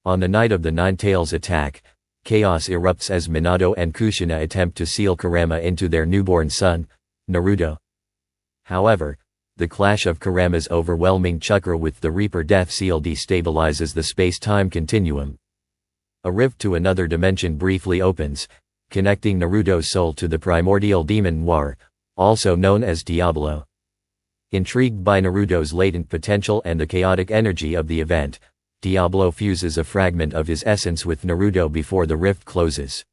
On the night of the Nine-Tails attack, chaos erupts as Minato and Kushina attempt to seal Kurama into their newborn son, Naruto. However, the clash of Kurama's overwhelming chakra with the Reaper Death Seal destabilizes the space-time continuum. A rift to another dimension briefly opens, connecting Naruto's soul to the primordial demon War, also known as Diablo. Intrigued by Naruto's latent potential and the chaotic energy of the event, Diablo fuses a fragment of his essence with Naruto before the rift closes.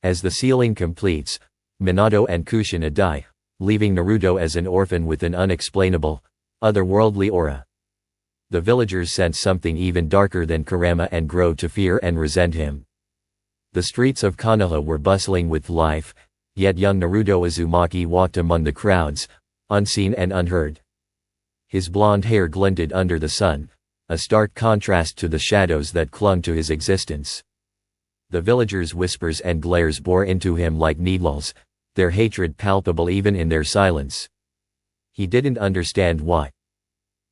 As the sealing completes, Minato and Kushina die, leaving Naruto as an orphan with an unexplainable, otherworldly aura. The villagers sense something even darker than Kurama and grow to fear and resent him. The streets of Konoha were bustling with life, yet young Naruto Uzumaki walked among the crowds, unseen and unheard. His blonde hair glinted under the sun, a stark contrast to the shadows that clung to his existence. The villagers' whispers and glares bore into him like needles, their hatred palpable even in their silence. He didn't understand why.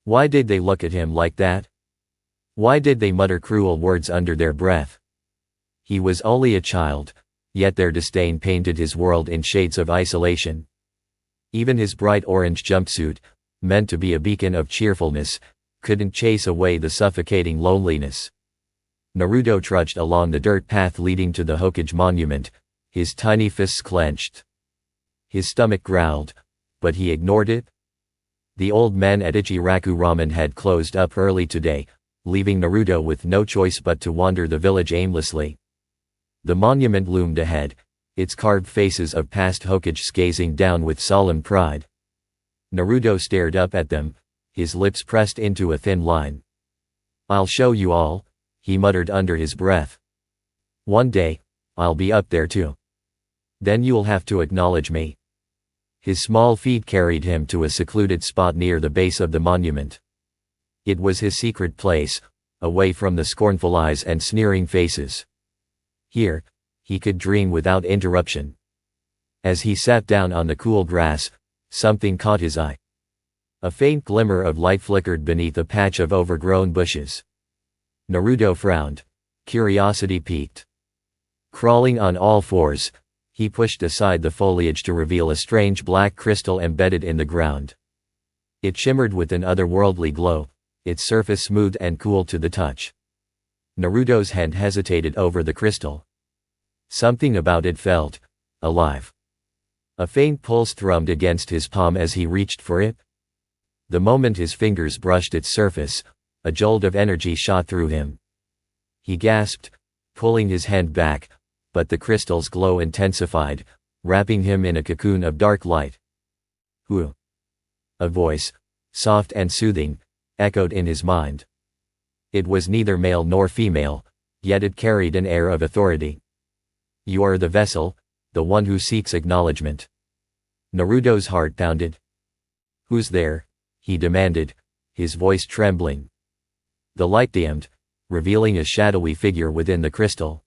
Why did they look at him like that? Why did they mutter cruel words under their breath? He was only a child, yet their disdain painted his world in shades of isolation. Even his bright orange jumpsuit, meant to be a beacon of cheerfulness, couldn't chase away the suffocating loneliness. Naruto trudged along the dirt path leading to the Hokage monument, his tiny fists clenched. His stomach growled, but he ignored it. The old man at Ichiraku Ramen had closed up early today, leaving Naruto with no choice but to wander the village aimlessly. The monument loomed ahead, its carved faces of past Hokages gazing down with solemn pride. Naruto stared up at them, his lips pressed into a thin line. "I'll show you all," he muttered under his breath. "One day, I'll be up there too. Then you'll have to acknowledge me." His small feet carried him to a secluded spot near the base of the monument. It was his secret place, away from the scornful eyes and sneering faces. Here, he could dream without interruption. As he sat down on the cool grass, something caught his eye. A faint glimmer of light flickered beneath a patch of overgrown bushes. Naruto frowned, curiosity piqued. Crawling on all fours, he pushed aside the foliage to reveal a strange black crystal embedded in the ground. It shimmered with an otherworldly glow, its surface smooth and cool to the touch. Naruto's hand hesitated over the crystal. Something about it felt alive. A faint pulse thrummed against his palm as he reached for it. The moment his fingers brushed its surface, a jolt of energy shot through him. He gasped, pulling his hand back, but the crystal's glow intensified, wrapping him in a cocoon of dark light. "Who?" A voice, soft and soothing, echoed in his mind. It was neither male nor female, yet it carried an air of authority. "You are the vessel, the one who seeks acknowledgement." Naruto's heart pounded. "Who's there?" he demanded, his voice trembling. The light dimmed, revealing a shadowy figure within the crystal.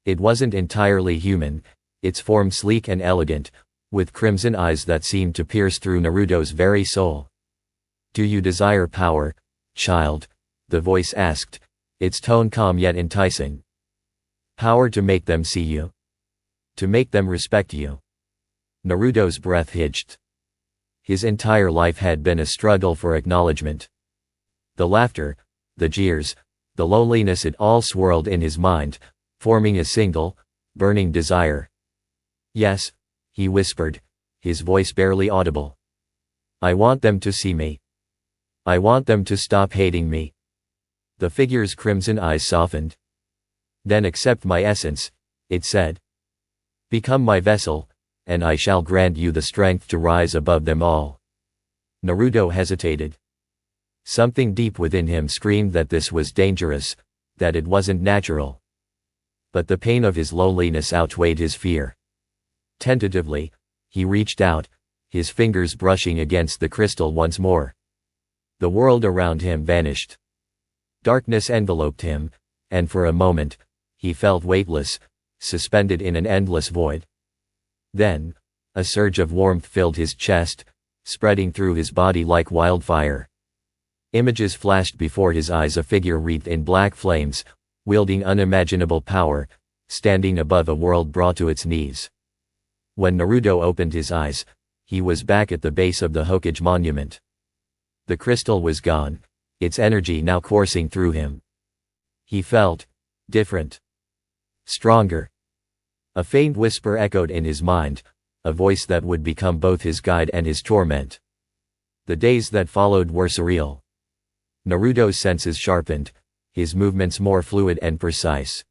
It wasn't entirely human, its form sleek and elegant, with crimson eyes that seemed to pierce through Naruto's very soul. "Do you desire power, child?" the voice asked, its tone calm yet enticing. "Power to make them see you? To make them respect you?" Naruto's breath hitched. His entire life had been a struggle for acknowledgement. The laughter, the jeers, the loneliness, it all swirled in his mind, forming a single, burning desire. "Yes," he whispered, his voice barely audible. "I want them to see me. I want them to stop hating me." The figure's crimson eyes softened. "Then accept my essence," it said. "Become my vessel, and I shall grant you the strength to rise above them all." Naruto hesitated. Something deep within him screamed that this was dangerous, that it wasn't natural. But the pain of his loneliness outweighed his fear. Tentatively, he reached out, his fingers brushing against the crystal once more. The world around him vanished. Darkness enveloped him, and for a moment, he felt weightless, suspended in an endless void. Then, a surge of warmth filled his chest, spreading through his body like wildfire. Images flashed before his eyes, a figure wreathed in black flames, wielding unimaginable power, standing above a world brought to its knees. When Naruto opened his eyes, he was back at the base of the Hokage monument. The crystal was gone, its energy now coursing through him. He felt different, stronger. A faint whisper echoed in his mind, a voice that would become both his guide and his torment. The days that followed were surreal. Naruto's senses sharpened, his movements more fluid and precise.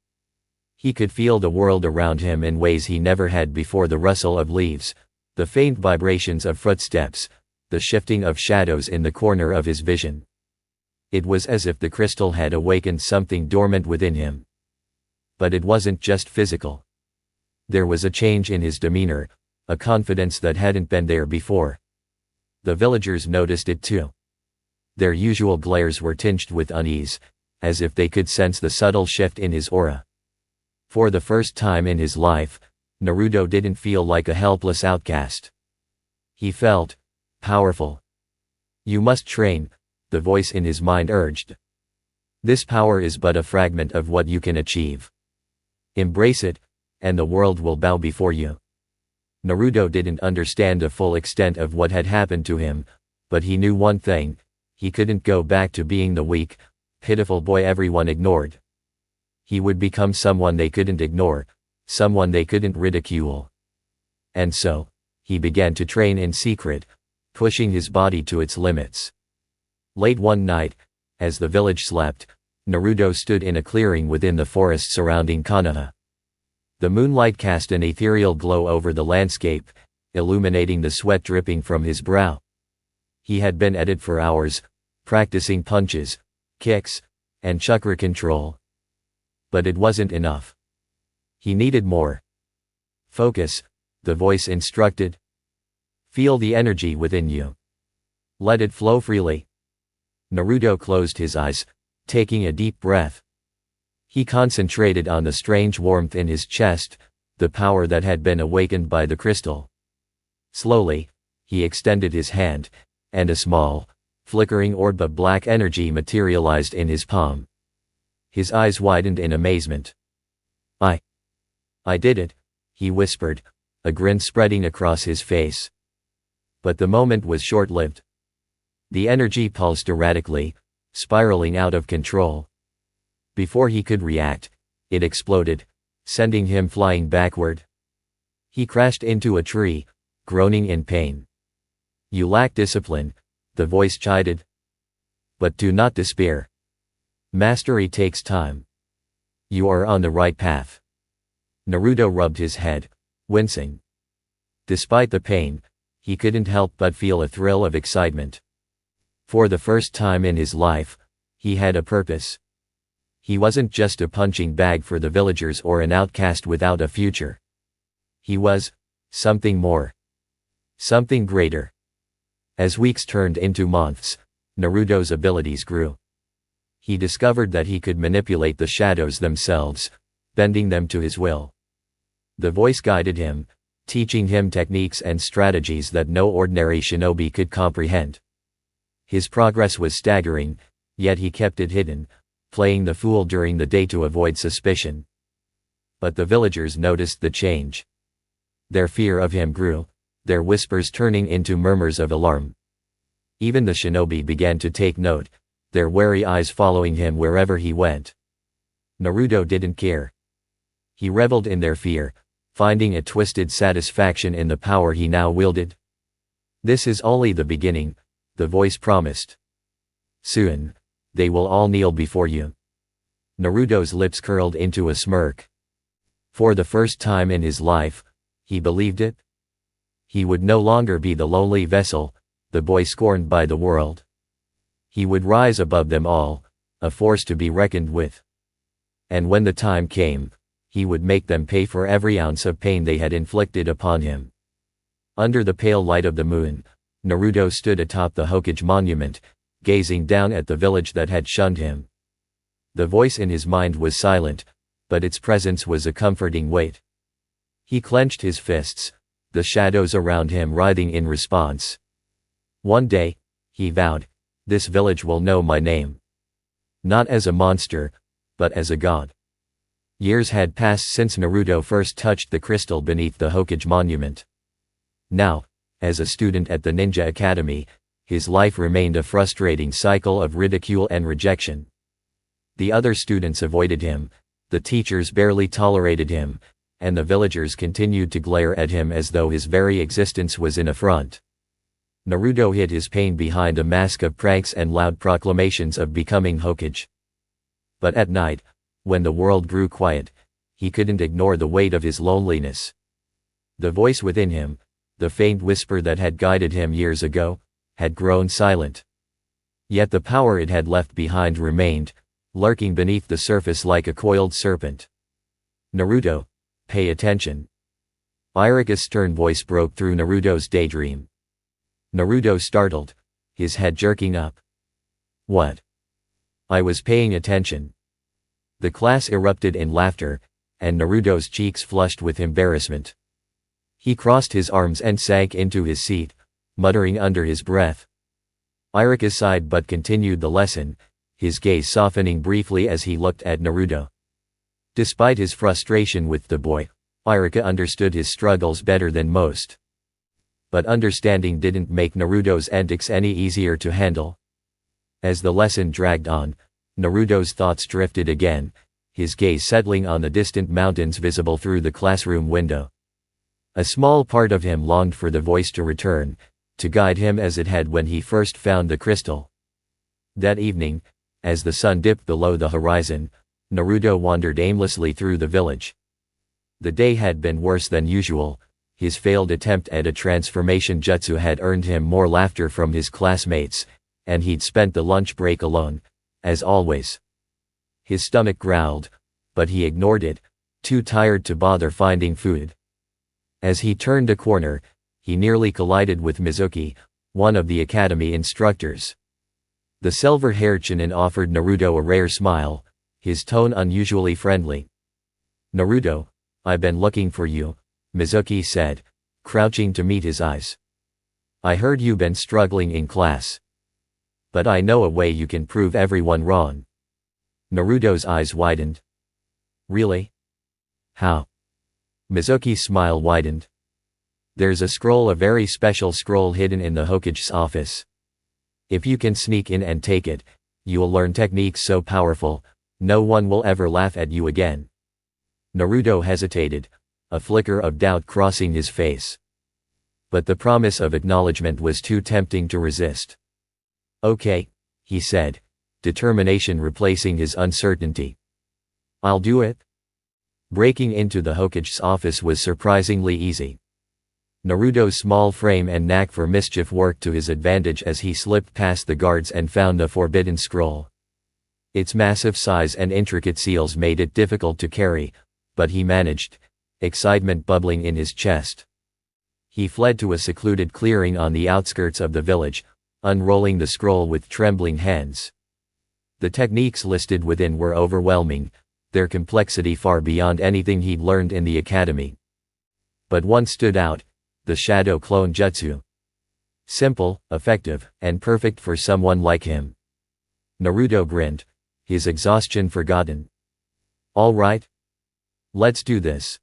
He could feel the world around him in ways he never had before: the rustle of leaves, the faint vibrations of footsteps, the shifting of shadows in the corner of his vision. It was as if the crystal had awakened something dormant within him. But it wasn't just physical. There was a change in his demeanor, a confidence that hadn't been there before. The villagers noticed it too. Their usual glares were tinged with unease, as if they could sense the subtle shift in his aura. For the first time in his life, Naruto didn't feel like a helpless outcast. He felt powerful. "You must train," the voice in his mind urged. "This power is but a fragment of what you can achieve. Embrace it, and the world will bow before you." Naruto didn't understand the full extent of what had happened to him, but he knew one thing: he couldn't go back to being the weak, pitiful boy everyone ignored. He would become someone they couldn't ignore, someone they couldn't ridicule. And so, he began to train in secret, pushing his body to its limits. Late one night, as the village slept, Naruto stood in a clearing within the forest surrounding Konoha. The moonlight cast an ethereal glow over the landscape, illuminating the sweat dripping from his brow. He had been at it for hours, practicing punches, kicks, and chakra control. But it wasn't enough. He needed more. "Focus," the voice instructed. "Feel the energy within you. Let it flow freely." Naruto closed his eyes, taking a deep breath. He concentrated on the strange warmth in his chest, the power that had been awakened by the crystal. Slowly, he extended his hand, and a small, flickering orb of black energy materialized in his palm. His eyes widened in amazement. I did it," he whispered, a grin spreading across his face. But the moment was short-lived. The energy pulsed erratically, spiraling out of control. Before he could react, it exploded, sending him flying backward. He crashed into a tree, groaning in pain. "You lack discipline," the voice chided. "But do not despair. Mastery takes time. You are on the right path." Naruto rubbed his head, wincing. Despite the pain, he couldn't help but feel a thrill of excitement. For the first time in his life, he had a purpose. He wasn't just a punching bag for the villagers or an outcast without a future. He was something more. Something greater. As weeks turned into months, Naruto's abilities grew. He discovered that he could manipulate the shadows themselves, bending them to his will. The voice guided him, teaching him techniques and strategies that no ordinary shinobi could comprehend. His progress was staggering, yet he kept it hidden, playing the fool during the day to avoid suspicion. But the villagers noticed the change. Their fear of him grew, their whispers turning into murmurs of alarm. Even the shinobi began to take note, their wary eyes following him wherever he went. Naruto didn't care. He reveled in their fear, finding a twisted satisfaction in the power he now wielded. "This is only the beginning," the voice promised. "Soon, they will all kneel before you." Naruto's lips curled into a smirk. For the first time in his life, he believed it. He would no longer be the lowly vessel, the boy scorned by the world. He would rise above them all, a force to be reckoned with. And when the time came, he would make them pay for every ounce of pain they had inflicted upon him. Under the pale light of the moon, Naruto stood atop the Hokage monument, gazing down at the village that had shunned him. The voice in his mind was silent, but its presence was a comforting weight. He clenched his fists, the shadows around him writhing in response. One day, he vowed, This village will know my name. Not as a monster, but as a god. Years had passed since Naruto first touched the crystal beneath the Hokage monument. Now, as a student at the Ninja Academy, his life remained a frustrating cycle of ridicule and rejection. The other students avoided him, the teachers barely tolerated him, and the villagers continued to glare at him as though his very existence was an affront. Naruto hid his pain behind a mask of pranks and loud proclamations of becoming Hokage. But at night, when the world grew quiet, he couldn't ignore the weight of his loneliness. The voice within him, the faint whisper that had guided him years ago, had grown silent. Yet the power it had left behind remained, lurking beneath the surface like a coiled serpent. Naruto, pay attention. Irika's stern voice broke through Naruto's daydream. Naruto startled, his head jerking up. What? I was paying attention. The class erupted in laughter, and Naruto's cheeks flushed with embarrassment. He crossed his arms and sank into his seat, muttering under his breath. Irika sighed but continued the lesson, his gaze softening briefly as he looked at Naruto. Despite his frustration with the boy, Irika understood his struggles better than most. But understanding didn't make Naruto's antics any easier to handle. As the lesson dragged on, Naruto's thoughts drifted again, his gaze settling on the distant mountains visible through the classroom window. A small part of him longed for the voice to return, to guide him as it had when he first found the crystal. That evening, as the sun dipped below the horizon, Naruto wandered aimlessly through the village. The day had been worse than usual. His failed attempt at a transformation jutsu had earned him more laughter from his classmates, and he'd spent the lunch break alone, as always. His stomach growled, but he ignored it, too tired to bother finding food. As he turned a corner, he nearly collided with Mizuki, one of the academy instructors. The silver-haired Chunin offered Naruto a rare smile, his tone unusually friendly. Naruto, I've been looking for you, Mizuki said, crouching to meet his eyes. I heard you've been struggling in class. But I know a way you can prove everyone wrong. Naruto's eyes widened. Really? How? Mizuki's smile widened. There's a very special scroll hidden in the Hokage's office. If you can sneak in and take it, you'll learn techniques so powerful, no one will ever laugh at you again. Naruto hesitated, a flicker of doubt crossing his face. But the promise of acknowledgement was too tempting to resist. Okay, he said, determination replacing his uncertainty. I'll do it. Breaking into the Hokage's office was surprisingly easy. Naruto's small frame and knack for mischief worked to his advantage as he slipped past the guards and found the forbidden scroll. Its massive size and intricate seals made it difficult to carry, but he managed, excitement bubbling in his chest. He fled to a secluded clearing on the outskirts of the village, unrolling the scroll with trembling hands. The techniques listed within were overwhelming, their complexity far beyond anything he'd learned in the academy. But one stood out, the Shadow Clone Jutsu. Simple, effective, and perfect for someone like him. Naruto grinned, his exhaustion forgotten. All right. Let's do this.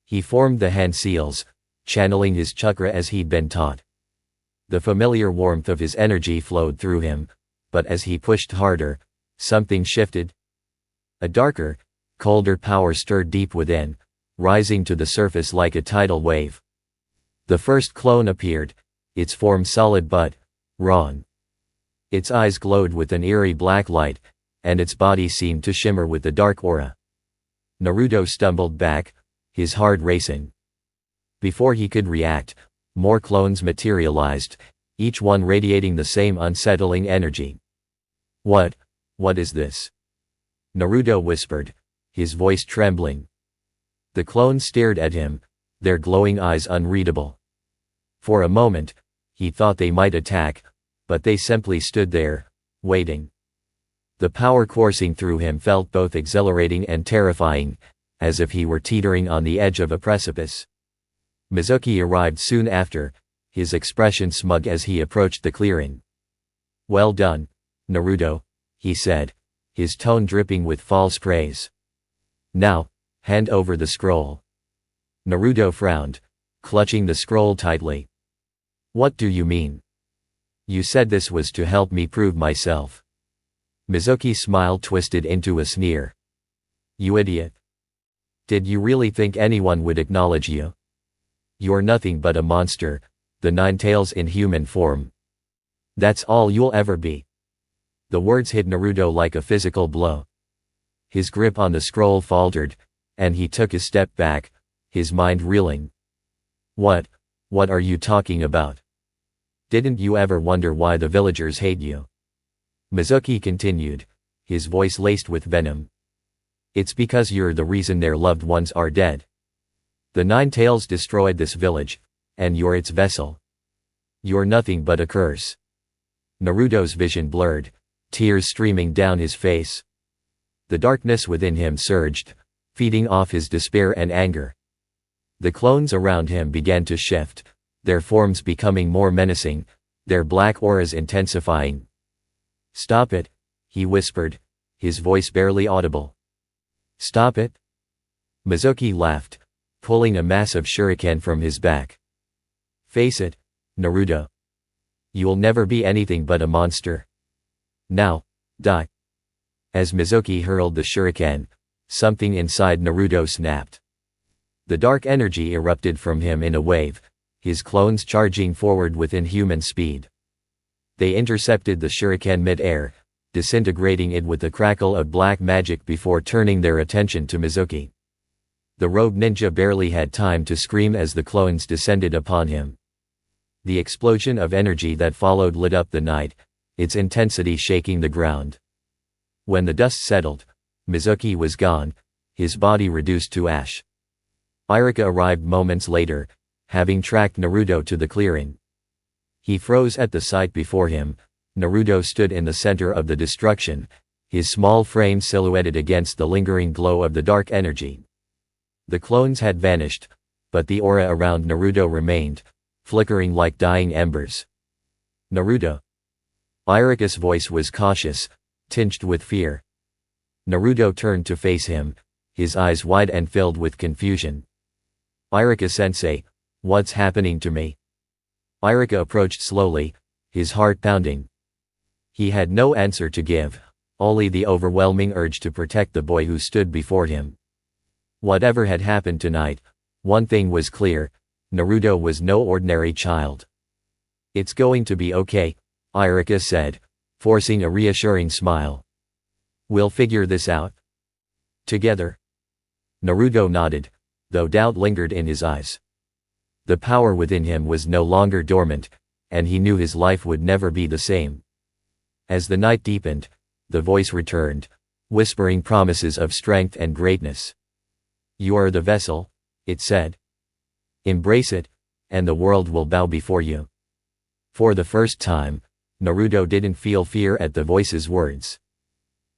He formed the hand seals, channeling his chakra as he'd been taught. The familiar warmth of his energy flowed through him, but as he pushed harder, something shifted. A darker, colder power stirred deep within, rising to the surface like a tidal wave. The first clone appeared, its form solid but wrong. Its eyes glowed with an eerie black light, and its body seemed to shimmer with a dark aura. Naruto stumbled back, his heart racing. Before he could react, more clones materialized, each one radiating the same unsettling energy. What is this? Naruto whispered, his voice trembling. The clones stared at him, their glowing eyes unreadable. For a moment, he thought they might attack, but they simply stood there, waiting. The power coursing through him felt both exhilarating and terrifying, as if he were teetering on the edge of a precipice. Mizuki arrived soon after, his expression smug as he approached the clearing. Well done, Naruto, he said, his tone dripping with false praise. Now, hand over the scroll. Naruto frowned, clutching the scroll tightly. What do you mean? You said this was to help me prove myself. Mizuki's smile twisted into a sneer. You idiot. Did you really think anyone would acknowledge you? You're nothing but a monster, the Nine Tails in human form. That's all you'll ever be. The words hit Naruto like a physical blow. His grip on the scroll faltered, and he took a step back, his mind reeling. What are you talking about? Didn't you ever wonder why the villagers hate you? Mizuki continued, his voice laced with venom. It's because you're the reason their loved ones are dead. The Nine Tails destroyed this village, and you're its vessel. You're nothing but a curse. Naruto's vision blurred, tears streaming down his face. The darkness within him surged, feeding off his despair and anger. The clones around him began to shift, their forms becoming more menacing, their black auras intensifying. Stop it, he whispered, his voice barely audible. Stop it? Mizuki laughed, pulling a massive shuriken from his back. Face it, Naruto. You'll never be anything but a monster. Now, die. As Mizuki hurled the shuriken, something inside Naruto snapped. The dark energy erupted from him in a wave, his clones charging forward with inhuman speed. They intercepted the shuriken mid-air, disintegrating it with a crackle of black magic before turning their attention to Mizuki. The rogue ninja barely had time to scream as the clones descended upon him. The explosion of energy that followed lit up the night, its intensity shaking the ground. When the dust settled, Mizuki was gone, his body reduced to ash. Iruka arrived moments later, having tracked Naruto to the clearing. He froze at the sight before him. Naruto stood in the center of the destruction, his small frame silhouetted against the lingering glow of the dark energy. The clones had vanished, but the aura around Naruto remained, flickering like dying embers. Naruto. Iruka's voice was cautious, tinged with fear. Naruto turned to face him, his eyes wide and filled with confusion. Iruka-sensei, what's happening to me? Iruka approached slowly, his heart pounding. He had no answer to give, only the overwhelming urge to protect the boy who stood before him. Whatever had happened tonight, one thing was clear, Naruto was no ordinary child. It's going to be okay, Iruka said, forcing a reassuring smile. We'll figure this out. Together. Naruto nodded, though doubt lingered in his eyes. The power within him was no longer dormant, and he knew his life would never be the same. As the night deepened, the voice returned, whispering promises of strength and greatness. You are the vessel, it said. Embrace it, and the world will bow before you. For the first time, Naruto didn't feel fear at the voice's words.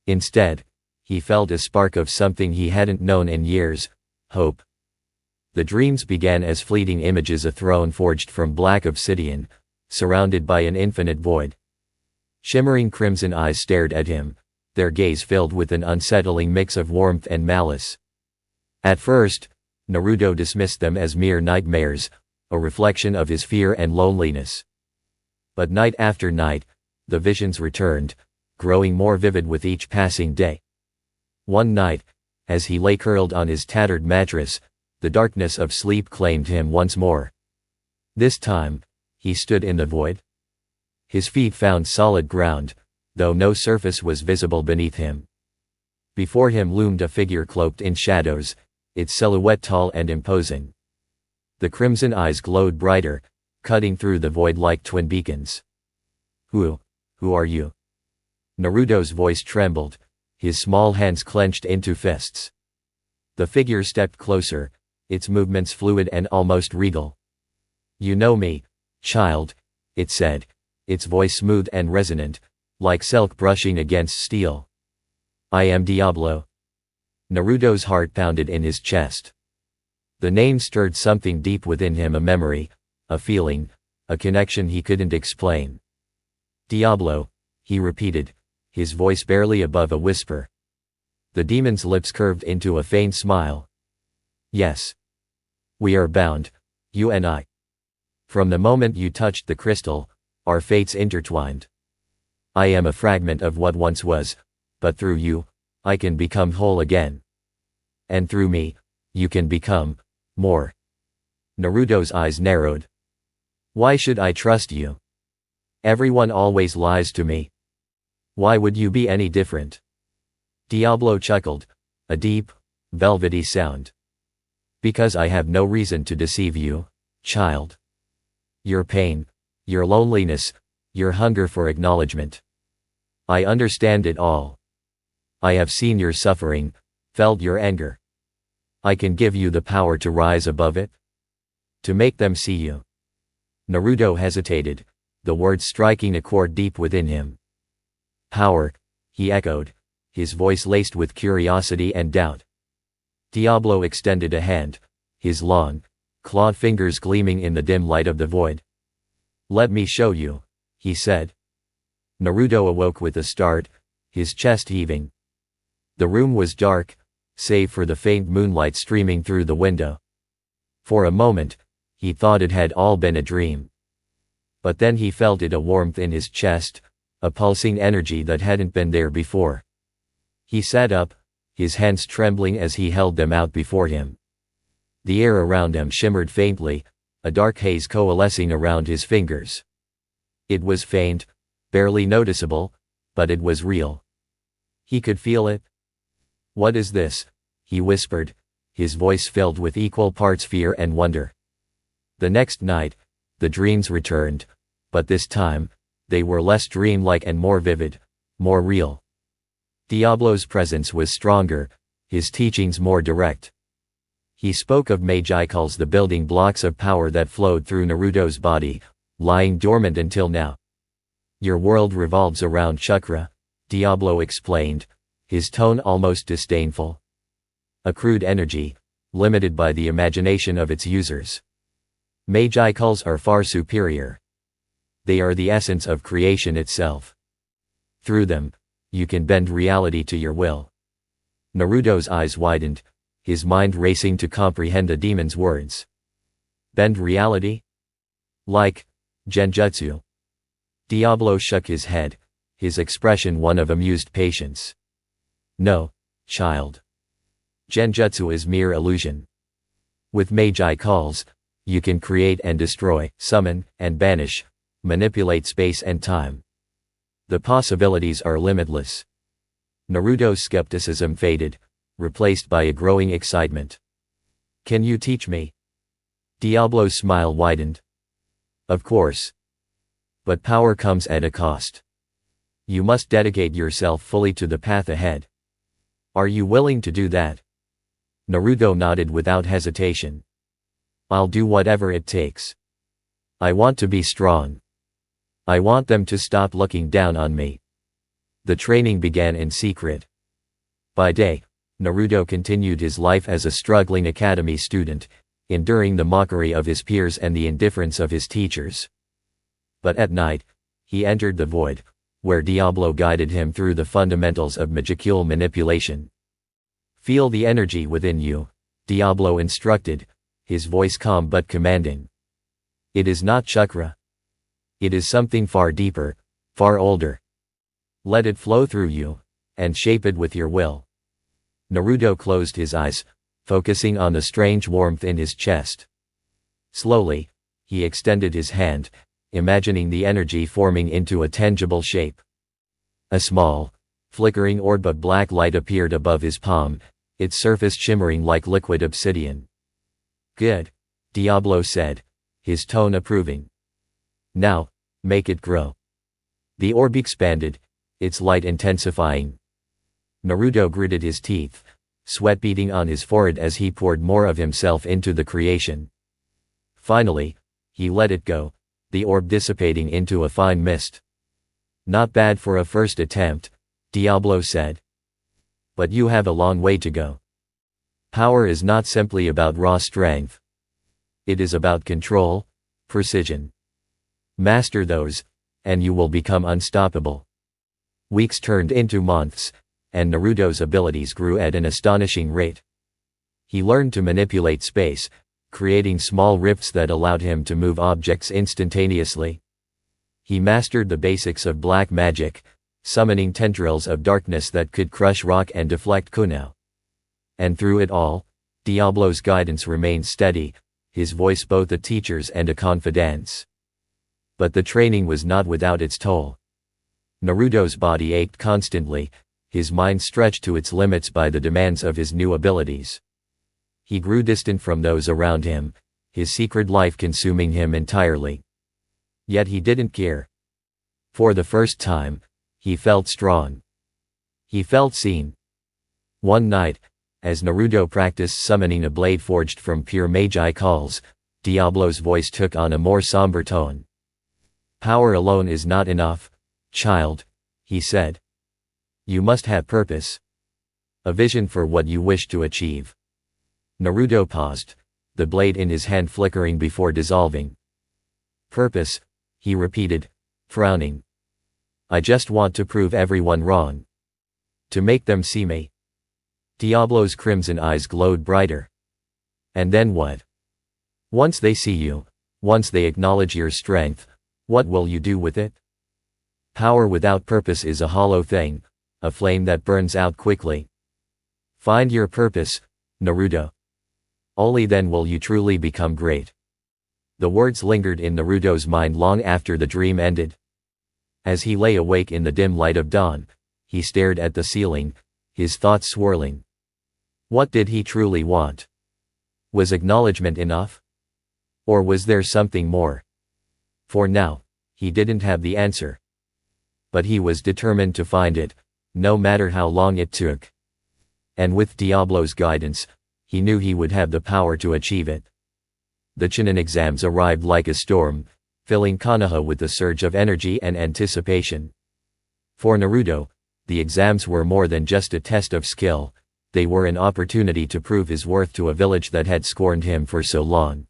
Instead, he felt a spark of something he hadn't known in years, hope. The dreams began as fleeting images, a throne forged from black obsidian, surrounded by an infinite void. Shimmering crimson eyes stared at him, their gaze filled with an unsettling mix of warmth and malice. At first, Naruto dismissed them as mere nightmares, a reflection of his fear and loneliness. But night after night, the visions returned, growing more vivid with each passing day. One night, as he lay curled on his tattered mattress, the darkness of sleep claimed him once more. This time, he stood in the void. His feet found solid ground, though no surface was visible beneath him. Before him loomed a figure cloaked in shadows, its silhouette tall and imposing. The crimson eyes glowed brighter, cutting through the void like twin beacons. Who are you? Naruto's voice trembled, his small hands clenched into fists. The figure stepped closer, its movements fluid and almost regal. You know me, child, it said, its voice smooth and resonant, like silk brushing against steel. I am Diablo. Naruto's heart pounded in his chest. The name stirred something deep within him, a memory, a feeling, a connection he couldn't explain. Diablo, he repeated, his voice barely above a whisper. The demon's lips curved into a faint smile. Yes. We are bound, you and I. From the moment you touched the crystal, our fates intertwined. I am a fragment of what once was, but through you, I can become whole again. And through me, you can become more. Naruto's eyes narrowed. Why should I trust you? Everyone always lies to me. Why would you be any different? Diablo chuckled, a deep, velvety sound. Because I have no reason to deceive you, child. Your pain, your loneliness, your hunger for acknowledgement. I understand it all. I have seen your suffering, felt your anger. I can give you the power to rise above it. To make them see you. Naruto hesitated, the words striking a chord deep within him. Power, he echoed, his voice laced with curiosity and doubt. Diablo extended a hand, his long, clawed fingers gleaming in the dim light of the void. Let me show you, he said. Naruto awoke with a start, his chest heaving. The room was dark, save for the faint moonlight streaming through the window. For a moment, he thought it had all been a dream. But then he felt a warmth in his chest, a pulsing energy that hadn't been there before. He sat up, his hands trembling as he held them out before him. The air around him shimmered faintly, a dark haze coalescing around his fingers. It was faint, barely noticeable, but it was real. He could feel it. What is this? He whispered, his voice filled with equal parts fear and wonder. The next night, the dreams returned, but this time, they were less dreamlike and more vivid, more real. Diablo's presence was stronger, his teachings more direct. He spoke of Magi-Calls, the building blocks of power that flowed through Naruto's body, lying dormant until now. Your world revolves around chakra, Diablo explained, his tone almost disdainful. A crude energy, limited by the imagination of its users. Magi-Calls are far superior. They are the essence of creation itself. Through them, you can bend reality to your will. Naruto's eyes widened, his mind racing to comprehend the demon's words. Bend reality? Like genjutsu. Diablo shook his head, his expression one of amused patience. No, child. Genjutsu is mere illusion. With Magi-Calls, you can create and destroy, summon and banish, manipulate space and time. The possibilities are limitless. Naruto's skepticism faded, replaced by a growing excitement. Can you teach me? Diablo's smile widened. Of course. But power comes at a cost. You must dedicate yourself fully to the path ahead. Are you willing to do that? Naruto nodded without hesitation. I'll do whatever it takes. I want to be strong. I want them to stop looking down on me. The training began in secret. By day, Naruto continued his life as a struggling academy student, enduring the mockery of his peers and the indifference of his teachers. But at night, he entered the void, where Diablo guided him through the fundamentals of magicule manipulation. Feel the energy within you, Diablo instructed, his voice calm but commanding. It is not chakra. It is something far deeper, far older. Let it flow through you, and shape it with your will. Naruto closed his eyes, focusing on the strange warmth in his chest. Slowly, he extended his hand, imagining the energy forming into a tangible shape. A small, flickering orb of black light appeared above his palm, its surface shimmering like liquid obsidian. Good, Diablo said, his tone approving. Now, make it grow. The orb expanded, its light intensifying. Naruto gritted his teeth, sweat beading on his forehead as he poured more of himself into the creation. Finally, he let it go, the orb dissipating into a fine mist. Not bad for a first attempt, Diablo said. But you have a long way to go. Power is not simply about raw strength. It is about control, precision. Master those, and you will become unstoppable. Weeks turned into months, and Naruto's abilities grew at an astonishing rate. He learned to manipulate space, creating small rifts that allowed him to move objects instantaneously. He mastered the basics of black magic, summoning tendrils of darkness that could crush rock and deflect kunai. And through it all, Diablo's guidance remained steady, his voice both a teacher's and a confidant's. But the training was not without its toll. Naruto's body ached constantly, his mind stretched to its limits by the demands of his new abilities. He grew distant from those around him, his secret life consuming him entirely. Yet he didn't care. For the first time, he felt strong. He felt seen. One night, as Naruto practiced summoning a blade forged from pure magi calls, Diablo's voice took on a more somber tone. "Power alone is not enough, child," he said. "You must have purpose. A vision for what you wish to achieve." Naruto paused, the blade in his hand flickering before dissolving. "Purpose," he repeated, frowning. "I just want to prove everyone wrong. To make them see me." Diablo's crimson eyes glowed brighter. "And then what? Once they see you, once they acknowledge your strength, what will you do with it? Power without purpose is a hollow thing, a flame that burns out quickly. Find your purpose, Naruto. Only then will you truly become great." The words lingered in Naruto's mind long after the dream ended. As he lay awake in the dim light of dawn, he stared at the ceiling, his thoughts swirling. What did he truly want? Was acknowledgement enough? Or was there something more? For now, he didn't have the answer. But he was determined to find it, no matter how long it took. And with Diablo's guidance, he knew he would have the power to achieve it. The Chunin exams arrived like a storm, filling Konoha with a surge of energy and anticipation. For Naruto, the exams were more than just a test of skill, they were an opportunity to prove his worth to a village that had scorned him for so long.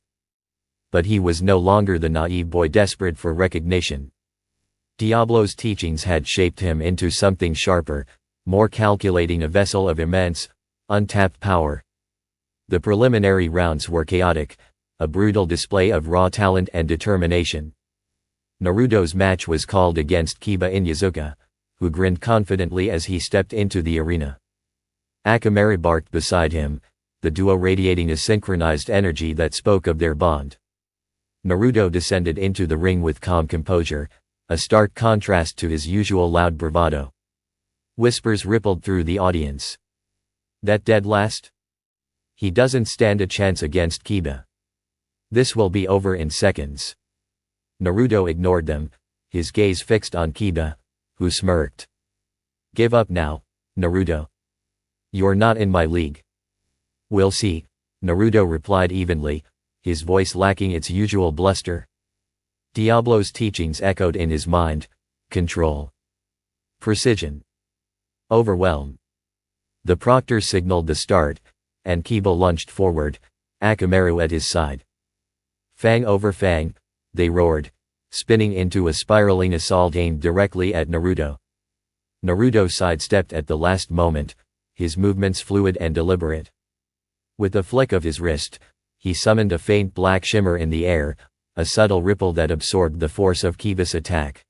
But he was no longer the naive boy desperate for recognition. Diablo's teachings had shaped him into something sharper, more calculating, a vessel of immense, untapped power. The preliminary rounds were chaotic, a brutal display of raw talent and determination. Naruto's match was called against Kiba Inyazuka, who grinned confidently as he stepped into the arena. Akamaru barked beside him, the duo radiating a synchronized energy that spoke of their bond. Naruto descended into the ring with calm composure, a stark contrast to his usual loud bravado. Whispers rippled through the audience. "That dead last? He doesn't stand a chance against Kiba. This will be over in seconds." Naruto ignored them, his gaze fixed on Kiba, who smirked. "Give up now, Naruto. You're not in my league." "We'll see," Naruto replied evenly, his voice lacking its usual bluster. Diablo's teachings echoed in his mind: control, precision, overwhelm. The proctor signaled the start, and Kiba lunged forward, Akamaru at his side. Fang over fang, they roared, spinning into a spiraling assault aimed directly at Naruto. Naruto sidestepped at the last moment, his movements fluid and deliberate. With a flick of his wrist, he summoned a faint black shimmer in the air, a subtle ripple that absorbed the force of Kiba's attack.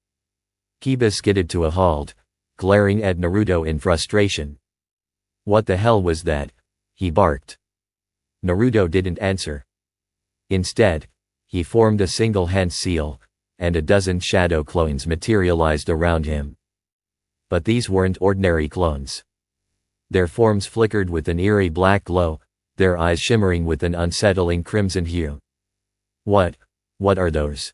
Kiba skidded to a halt, glaring at Naruto in frustration. "What the hell was that?" he barked. Naruto didn't answer. Instead, he formed a single hand seal, and a dozen shadow clones materialized around him. But these weren't ordinary clones. Their forms flickered with an eerie black glow, their eyes shimmering with an unsettling crimson hue. What are those?"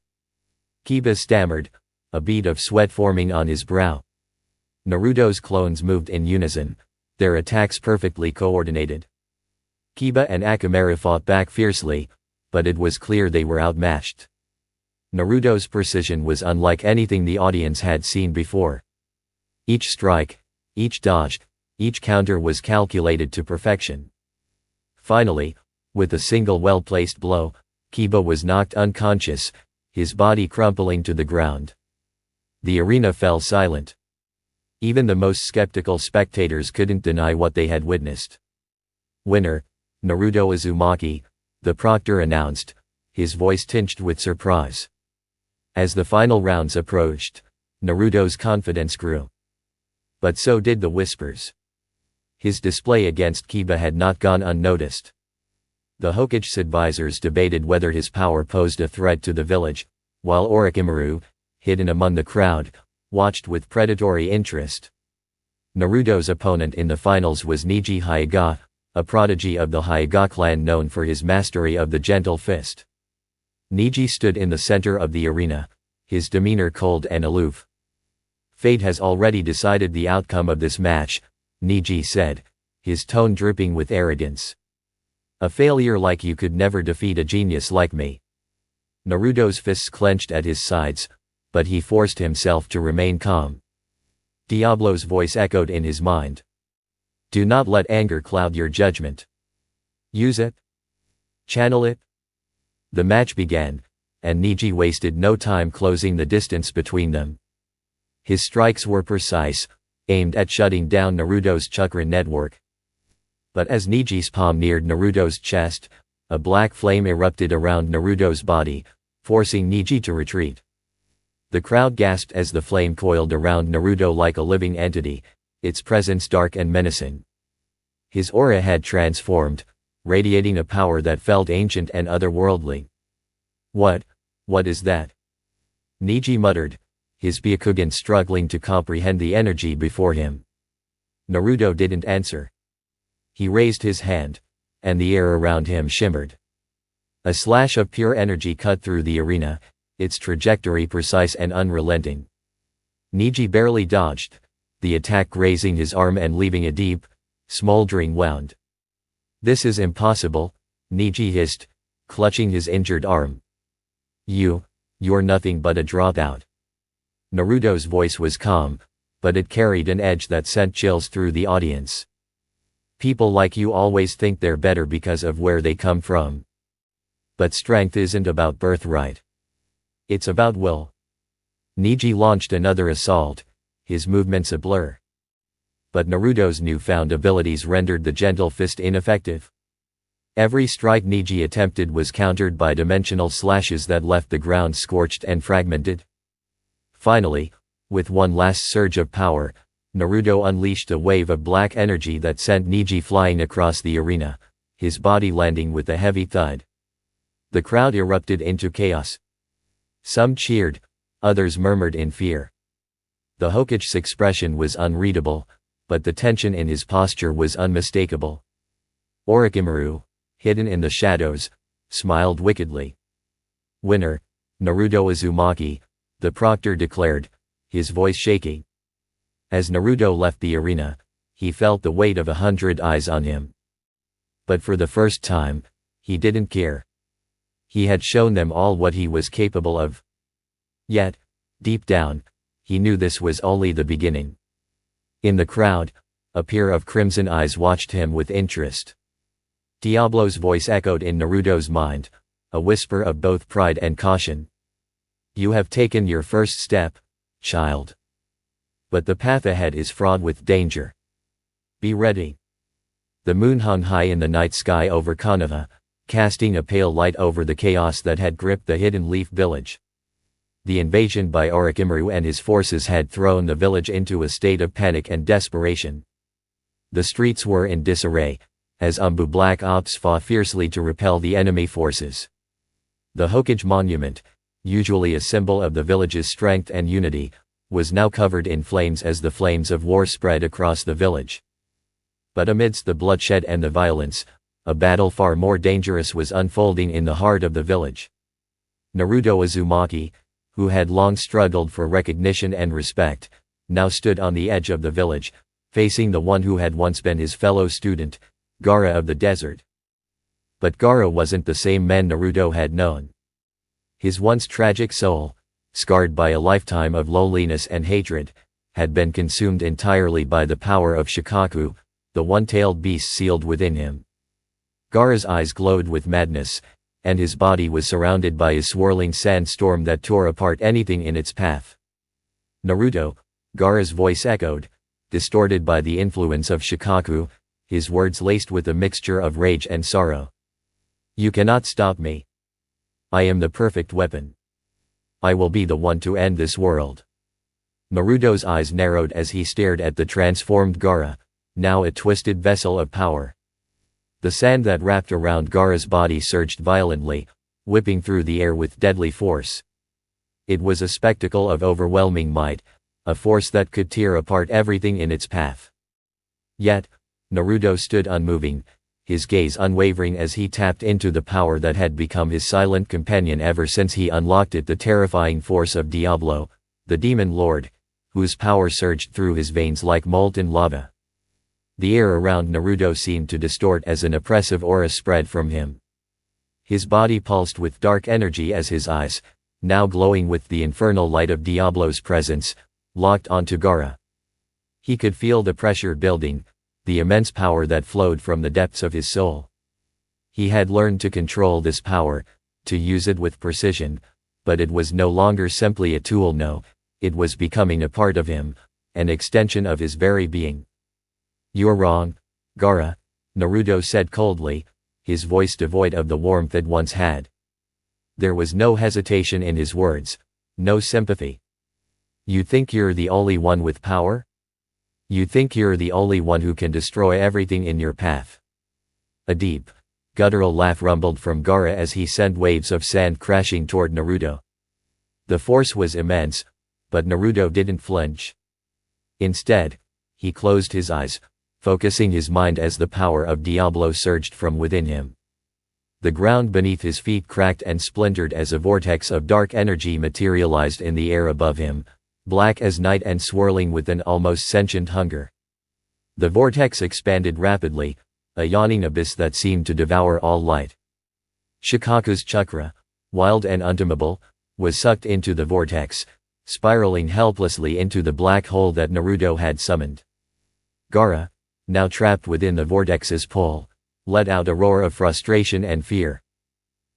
Kiba stammered, a bead of sweat forming on his brow. Naruto's clones moved in unison, their attacks perfectly coordinated. Kiba and Akamaru fought back fiercely, but it was clear they were outmatched. Naruto's precision was unlike anything the audience had seen before. Each strike, each dodge, each counter was calculated to perfection. Finally, with a single well-placed blow, Kiba was knocked unconscious, his body crumpling to the ground. The arena fell silent. Even the most skeptical spectators couldn't deny what they had witnessed. "Winner, Naruto Uzumaki," the proctor announced, his voice tinged with surprise. As the final rounds approached, Naruto's confidence grew. But so did the whispers. His display against Kiba had not gone unnoticed. The Hokage's advisors debated whether his power posed a threat to the village, while Orochimaru, hidden among the crowd, watched with predatory interest. Naruto's opponent in the finals was Neji Hyuga, a prodigy of the Hyuga clan known for his mastery of the gentle fist. Neji stood in the center of the arena, his demeanor cold and aloof. "Fate has already decided the outcome of this match," Neji said, his tone dripping with arrogance. "A failure like you could never defeat a genius like me." Naruto's fists clenched at his sides, but he forced himself to remain calm. Diablo's voice echoed in his mind. "Do not let anger cloud your judgment. Use it. Channel it." The match began, and Neji wasted no time closing the distance between them. His strikes were precise, aimed at shutting down Naruto's chakra network. But as Neji's palm neared Naruto's chest, a black flame erupted around Naruto's body, forcing Neji to retreat. The crowd gasped as the flame coiled around Naruto like a living entity, its presence dark and menacing. His aura had transformed, radiating a power that felt ancient and otherworldly. What is that?" Neji muttered, his Byakugan struggling to comprehend the energy before him. Naruto didn't answer. He raised his hand, and the air around him shimmered. A slash of pure energy cut through the arena, its trajectory precise and unrelenting. Neji barely dodged, the attack grazing his arm and leaving a deep, smoldering wound. "This is impossible," Neji hissed, clutching his injured arm. You're nothing but a dropout." Naruto's voice was calm, but it carried an edge that sent chills through the audience. "People like you always think they're better because of where they come from. But strength isn't about birthright. It's about will." Neji launched another assault, his movements a blur. But Naruto's newfound abilities rendered the gentle fist ineffective. Every strike Neji attempted was countered by dimensional slashes that left the ground scorched and fragmented. Finally, with one last surge of power, Naruto unleashed a wave of black energy that sent Neji flying across the arena, his body landing with a heavy thud. The crowd erupted into chaos. Some cheered, others murmured in fear. The Hokage's expression was unreadable, but the tension in his posture was unmistakable. Orochimaru, hidden in the shadows, smiled wickedly. "Winner, Naruto Uzumaki," the proctor declared, his voice shaking. As Naruto left the arena, he felt the weight of 100 eyes on him. But for the first time, he didn't care. He had shown them all what he was capable of. Yet, deep down, he knew this was only the beginning. In the crowd, a pair of crimson eyes watched him with interest. Diablo's voice echoed in Naruto's mind, a whisper of both pride and caution. "You have taken your first step, child. But the path ahead is fraught with danger. Be ready." The moon hung high in the night sky over Konoha, casting a pale light over the chaos that had gripped the Hidden Leaf village. The invasion by Orochimaru and his forces had thrown the village into a state of panic and desperation. The streets were in disarray, as Umbu Black Ops fought fiercely to repel the enemy forces. The Hokage monument, usually a symbol of the village's strength and unity, was now covered in flames as the flames of war spread across the village. But amidst the bloodshed and the violence, a battle far more dangerous was unfolding in the heart of the village. Naruto Uzumaki, who had long struggled for recognition and respect, now stood on the edge of the village, facing the one who had once been his fellow student, Gaara of the desert. But Gaara wasn't the same man Naruto had known. His once tragic soul, scarred by a lifetime of loneliness and hatred, had been consumed entirely by the power of Shikaku, the one-tailed beast sealed within him. Gaara's eyes glowed with madness, and his body was surrounded by a swirling sandstorm that tore apart anything in its path. "Naruto," Gaara's voice echoed, distorted by the influence of Shikaku, his words laced with a mixture of rage and sorrow. You cannot stop me. I am the perfect weapon. I will be the one to end this world. Naruto's eyes narrowed as he stared at the transformed Gaara, now a twisted vessel of power. The sand that wrapped around Gaara's body surged violently, whipping through the air with deadly force. It was a spectacle of overwhelming might, a force that could tear apart everything in its path. Yet, Naruto stood unmoving, his gaze unwavering as he tapped into the power that had become his silent companion ever since he unlocked it, the terrifying force of Diablo, the demon lord, whose power surged through his veins like molten lava. The air around Naruto seemed to distort as an oppressive aura spread from him. His body pulsed with dark energy as his eyes, now glowing with the infernal light of Diablo's presence, locked onto Gaara. He could feel the pressure building, the immense power that flowed from the depths of his soul. He had learned to control this power, to use it with precision, but it was no longer simply a tool, no, it was becoming a part of him, an extension of his very being. You're wrong, Gaara, Naruto said coldly, his voice devoid of the warmth it once had. There was no hesitation in his words, no sympathy. You think you're the only one with power? You think you're the only one who can destroy everything in your path? A deep, guttural laugh rumbled from Gaara as he sent waves of sand crashing toward Naruto. The force was immense, but Naruto didn't flinch. Instead, he closed his eyes, focusing his mind as the power of Diablo surged from within him. The ground beneath his feet cracked and splintered as a vortex of dark energy materialized in the air above him, black as night and swirling with an almost sentient hunger. The vortex expanded rapidly, a yawning abyss that seemed to devour all light. Shikaku's chakra, wild and untamable, was sucked into the vortex, spiraling helplessly into the black hole that Naruto had summoned. Gaara, now trapped within the vortex's pull, let out a roar of frustration and fear.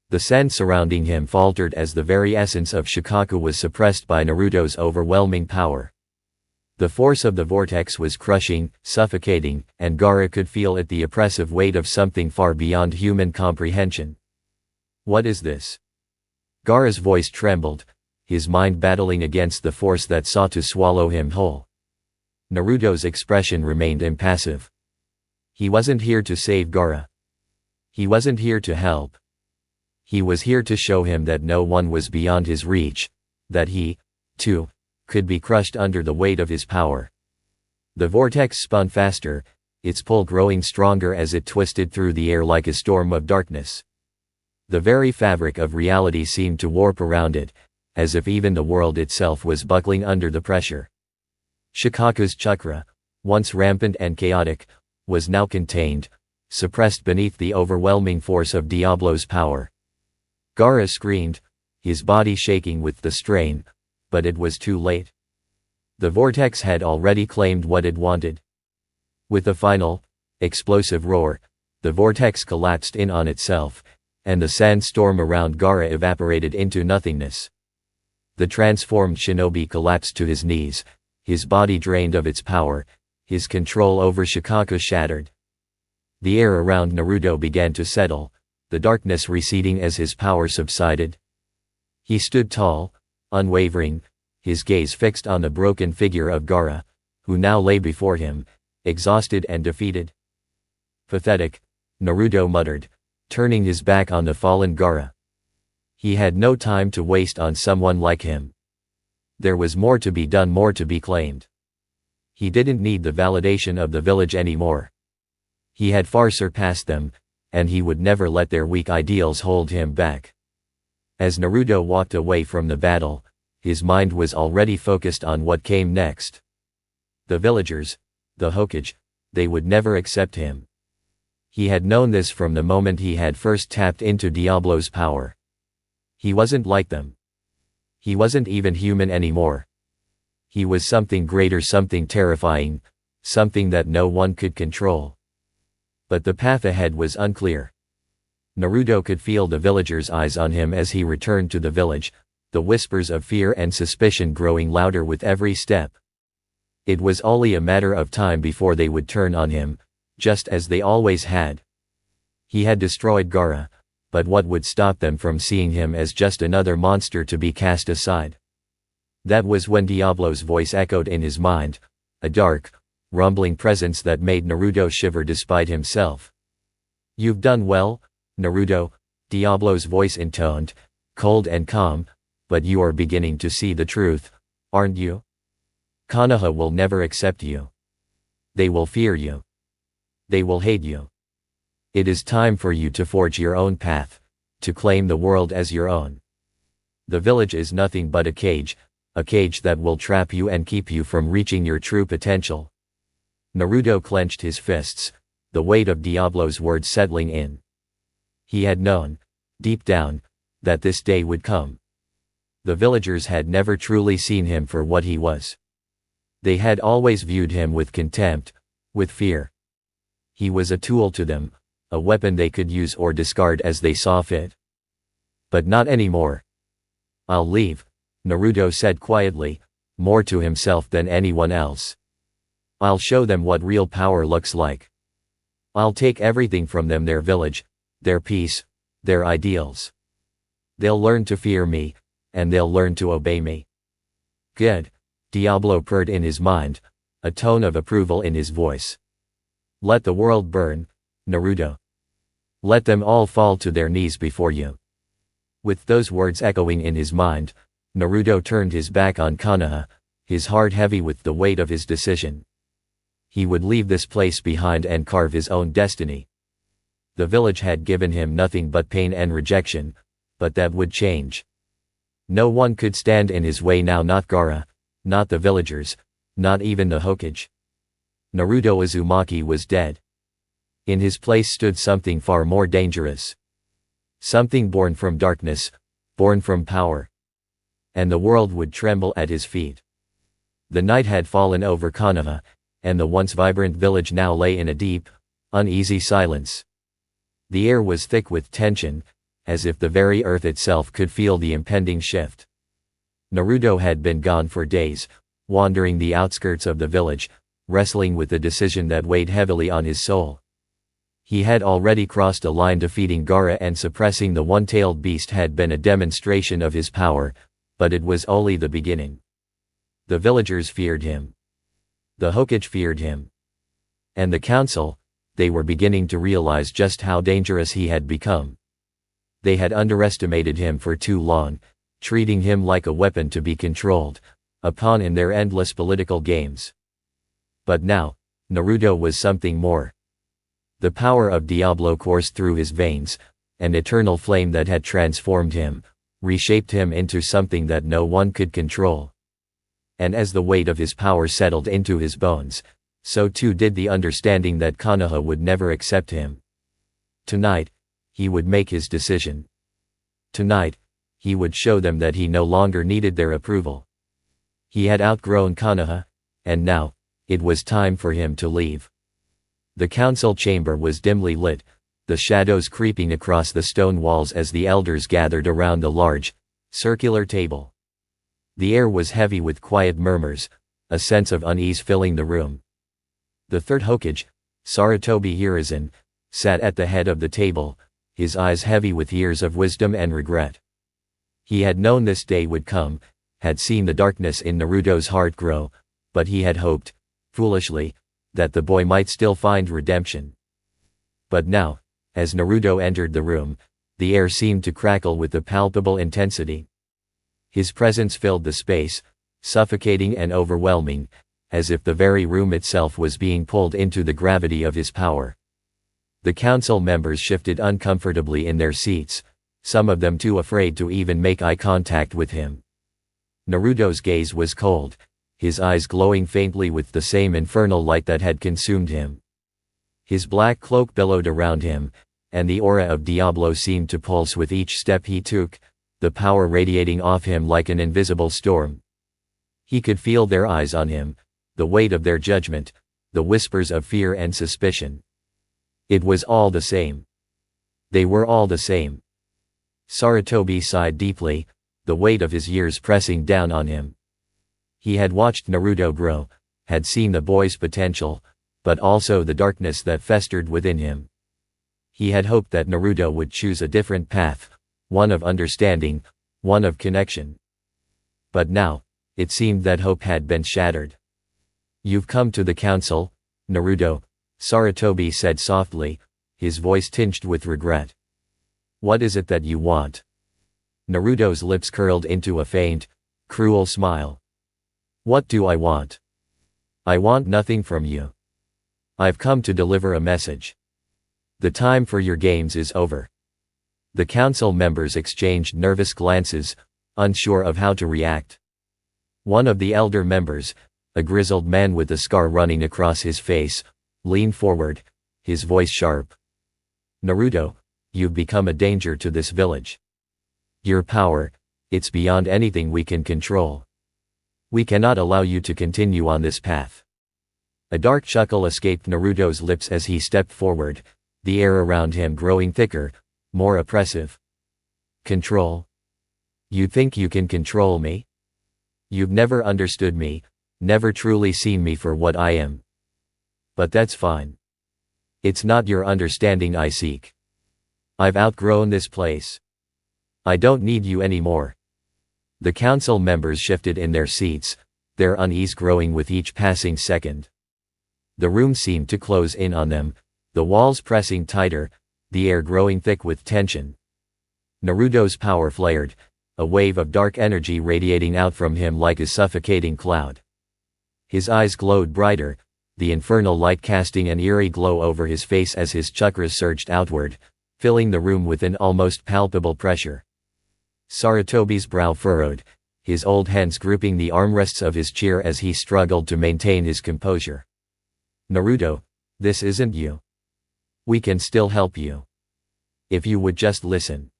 The sand surrounding him faltered as the very essence of Shikaku was suppressed by Naruto's overwhelming power. The force of the vortex was crushing, suffocating, and Gaara could feel the oppressive weight of something far beyond human comprehension. What is this? Gaara's voice trembled, his mind battling against the force that sought to swallow him whole. Naruto's expression remained impassive. He wasn't here to save Gaara. He wasn't here to help. He was here to show him that no one was beyond his reach, that he, too, could be crushed under the weight of his power. The vortex spun faster, its pull growing stronger as it twisted through the air like a storm of darkness. The very fabric of reality seemed to warp around it, as if even the world itself was buckling under the pressure. Shikaku's chakra, once rampant and chaotic, was now contained, suppressed beneath the overwhelming force of Diablo's power. Gaara screamed, his body shaking with the strain, but it was too late. The vortex had already claimed what it wanted. With a final, explosive roar, the vortex collapsed in on itself, and the sandstorm around Gaara evaporated into nothingness. The transformed shinobi collapsed to his knees, his body drained of its power, his control over Shikaku shattered. The air around Naruto began to settle, the darkness receding as his power subsided. He stood tall, unwavering, his gaze fixed on the broken figure of Gaara, who now lay before him, exhausted and defeated. Pathetic, Naruto muttered, turning his back on the fallen Gaara. He had no time to waste on someone like him. There was more to be done, more to be claimed. He didn't need the validation of the village anymore. He had far surpassed them, and he would never let their weak ideals hold him back. As Naruto walked away from the battle, his mind was already focused on what came next. The villagers, the Hokage, they would never accept him. He had known this from the moment he had first tapped into Diablo's power. He wasn't like them. He wasn't even human anymore. He was something greater, something terrifying, something that no one could control. But the path ahead was unclear. Naruto could feel the villagers' eyes on him as he returned to the village, the whispers of fear and suspicion growing louder with every step. It was only a matter of time before they would turn on him, just as they always had. He had destroyed Gaara, but what would stop them from seeing him as just another monster to be cast aside? That was when Diablo's voice echoed in his mind, a dark, rumbling presence that made Naruto shiver despite himself. "You've done well, Naruto," Diablo's voice intoned, cold and calm, "but you are beginning to see the truth, aren't you? Konoha will never accept you. They will fear you. They will hate you. It is time for you to forge your own path, to claim the world as your own. The village is nothing but a cage that will trap you and keep you from reaching your true potential." Naruto clenched his fists, the weight of Diablo's words settling in. He had known, deep down, that this day would come. The villagers had never truly seen him for what he was. They had always viewed him with contempt, with fear. He was a tool to them, a weapon they could use or discard as they saw fit. But not anymore. "I'll leave," Naruto said quietly, more to himself than anyone else. "I'll show them what real power looks like. I'll take everything from them: their village, their peace, their ideals. They'll learn to fear me, and they'll learn to obey me." "Good," Diablo purred in his mind, a tone of approval in his voice. "Let the world burn, Naruto. Let them all fall to their knees before you." With those words echoing in his mind, Naruto turned his back on Konoha, his heart heavy with the weight of his decision. He would leave this place behind and carve his own destiny. The village had given him nothing but pain and rejection, but that would change. No one could stand in his way now, not Gaara, not the villagers, not even the Hokage. Naruto Uzumaki was dead. In his place stood something far more dangerous. Something born from darkness, born from power. And the world would tremble at his feet. The night had fallen over Konoha, and the once vibrant village now lay in a deep, uneasy silence. The air was thick with tension, as if the very earth itself could feel the impending shift. Naruto had been gone for days, wandering the outskirts of the village, wrestling with the decision that weighed heavily on his soul. He had already crossed a line. Defeating Gaara and suppressing the one-tailed beast had been a demonstration of his power, but it was only the beginning. The villagers feared him. The Hokage feared him. And the council, they were beginning to realize just how dangerous he had become. They had underestimated him for too long, treating him like a weapon to be controlled, a pawn in their endless political games. But now, Naruto was something more. The power of Diablo coursed through his veins, an eternal flame that had transformed him, reshaped him into something that no one could control. And as the weight of his power settled into his bones, so too did the understanding that Konoha would never accept him. Tonight, he would make his decision. Tonight, he would show them that he no longer needed their approval. He had outgrown Konoha, and now, it was time for him to leave. The council chamber was dimly lit, the shadows creeping across the stone walls as the elders gathered around the large, circular table. The air was heavy with quiet murmurs, a sense of unease filling the room. The third Hokage, Sarutobi Hiruzen, sat at the head of the table, his eyes heavy with years of wisdom and regret. He had known this day would come, had seen the darkness in Naruto's heart grow, but he had hoped, foolishly, that the boy might still find redemption. But now, as Naruto entered the room, the air seemed to crackle with a palpable intensity. His presence filled the space, suffocating and overwhelming, as if the very room itself was being pulled into the gravity of his power. The council members shifted uncomfortably in their seats, some of them too afraid to even make eye contact with him. Naruto's gaze was cold, his eyes glowing faintly with the same infernal light that had consumed him. His black cloak billowed around him, and the aura of Diablo seemed to pulse with each step he took, the power radiating off him like an invisible storm. He could feel their eyes on him, the weight of their judgment, the whispers of fear and suspicion. It was all the same. They were all the same. Sarutobi sighed deeply, the weight of his years pressing down on him. He had watched Naruto grow, had seen the boy's potential, but also the darkness that festered within him. He had hoped that Naruto would choose a different path, one of understanding, one of connection. But now, it seemed that hope had been shattered. "You've come to the council, Naruto," Sarutobi said softly, his voice tinged with regret. "What is it that you want?" Naruto's lips curled into a faint, cruel smile. "What do I want? I want nothing from you. I've come to deliver a message. The time for your games is over." The council members exchanged nervous glances, unsure of how to react. One of the elder members, a grizzled man with a scar running across his face, leaned forward, his voice sharp. "Naruto, you've become a danger to this village. Your power, it's beyond anything we can control. We cannot allow you to continue on this path." A dark chuckle escaped Naruto's lips as he stepped forward, the air around him growing thicker, more oppressive. "Control? You think you can control me? You've never understood me, never truly seen me for what I am. But that's fine. It's not your understanding I seek. I've outgrown this place. I don't need you anymore." The council members shifted in their seats, their unease growing with each passing second. The room seemed to close in on them, the walls pressing tighter, the air growing thick with tension. Naruto's power flared, a wave of dark energy radiating out from him like a suffocating cloud. His eyes glowed brighter, the infernal light casting an eerie glow over his face as his chakras surged outward, filling the room with an almost palpable pressure. Sarutobi's brow furrowed, his old hands gripping the armrests of his chair as he struggled to maintain his composure. "Naruto, this isn't you. We can still help you. If you would just listen."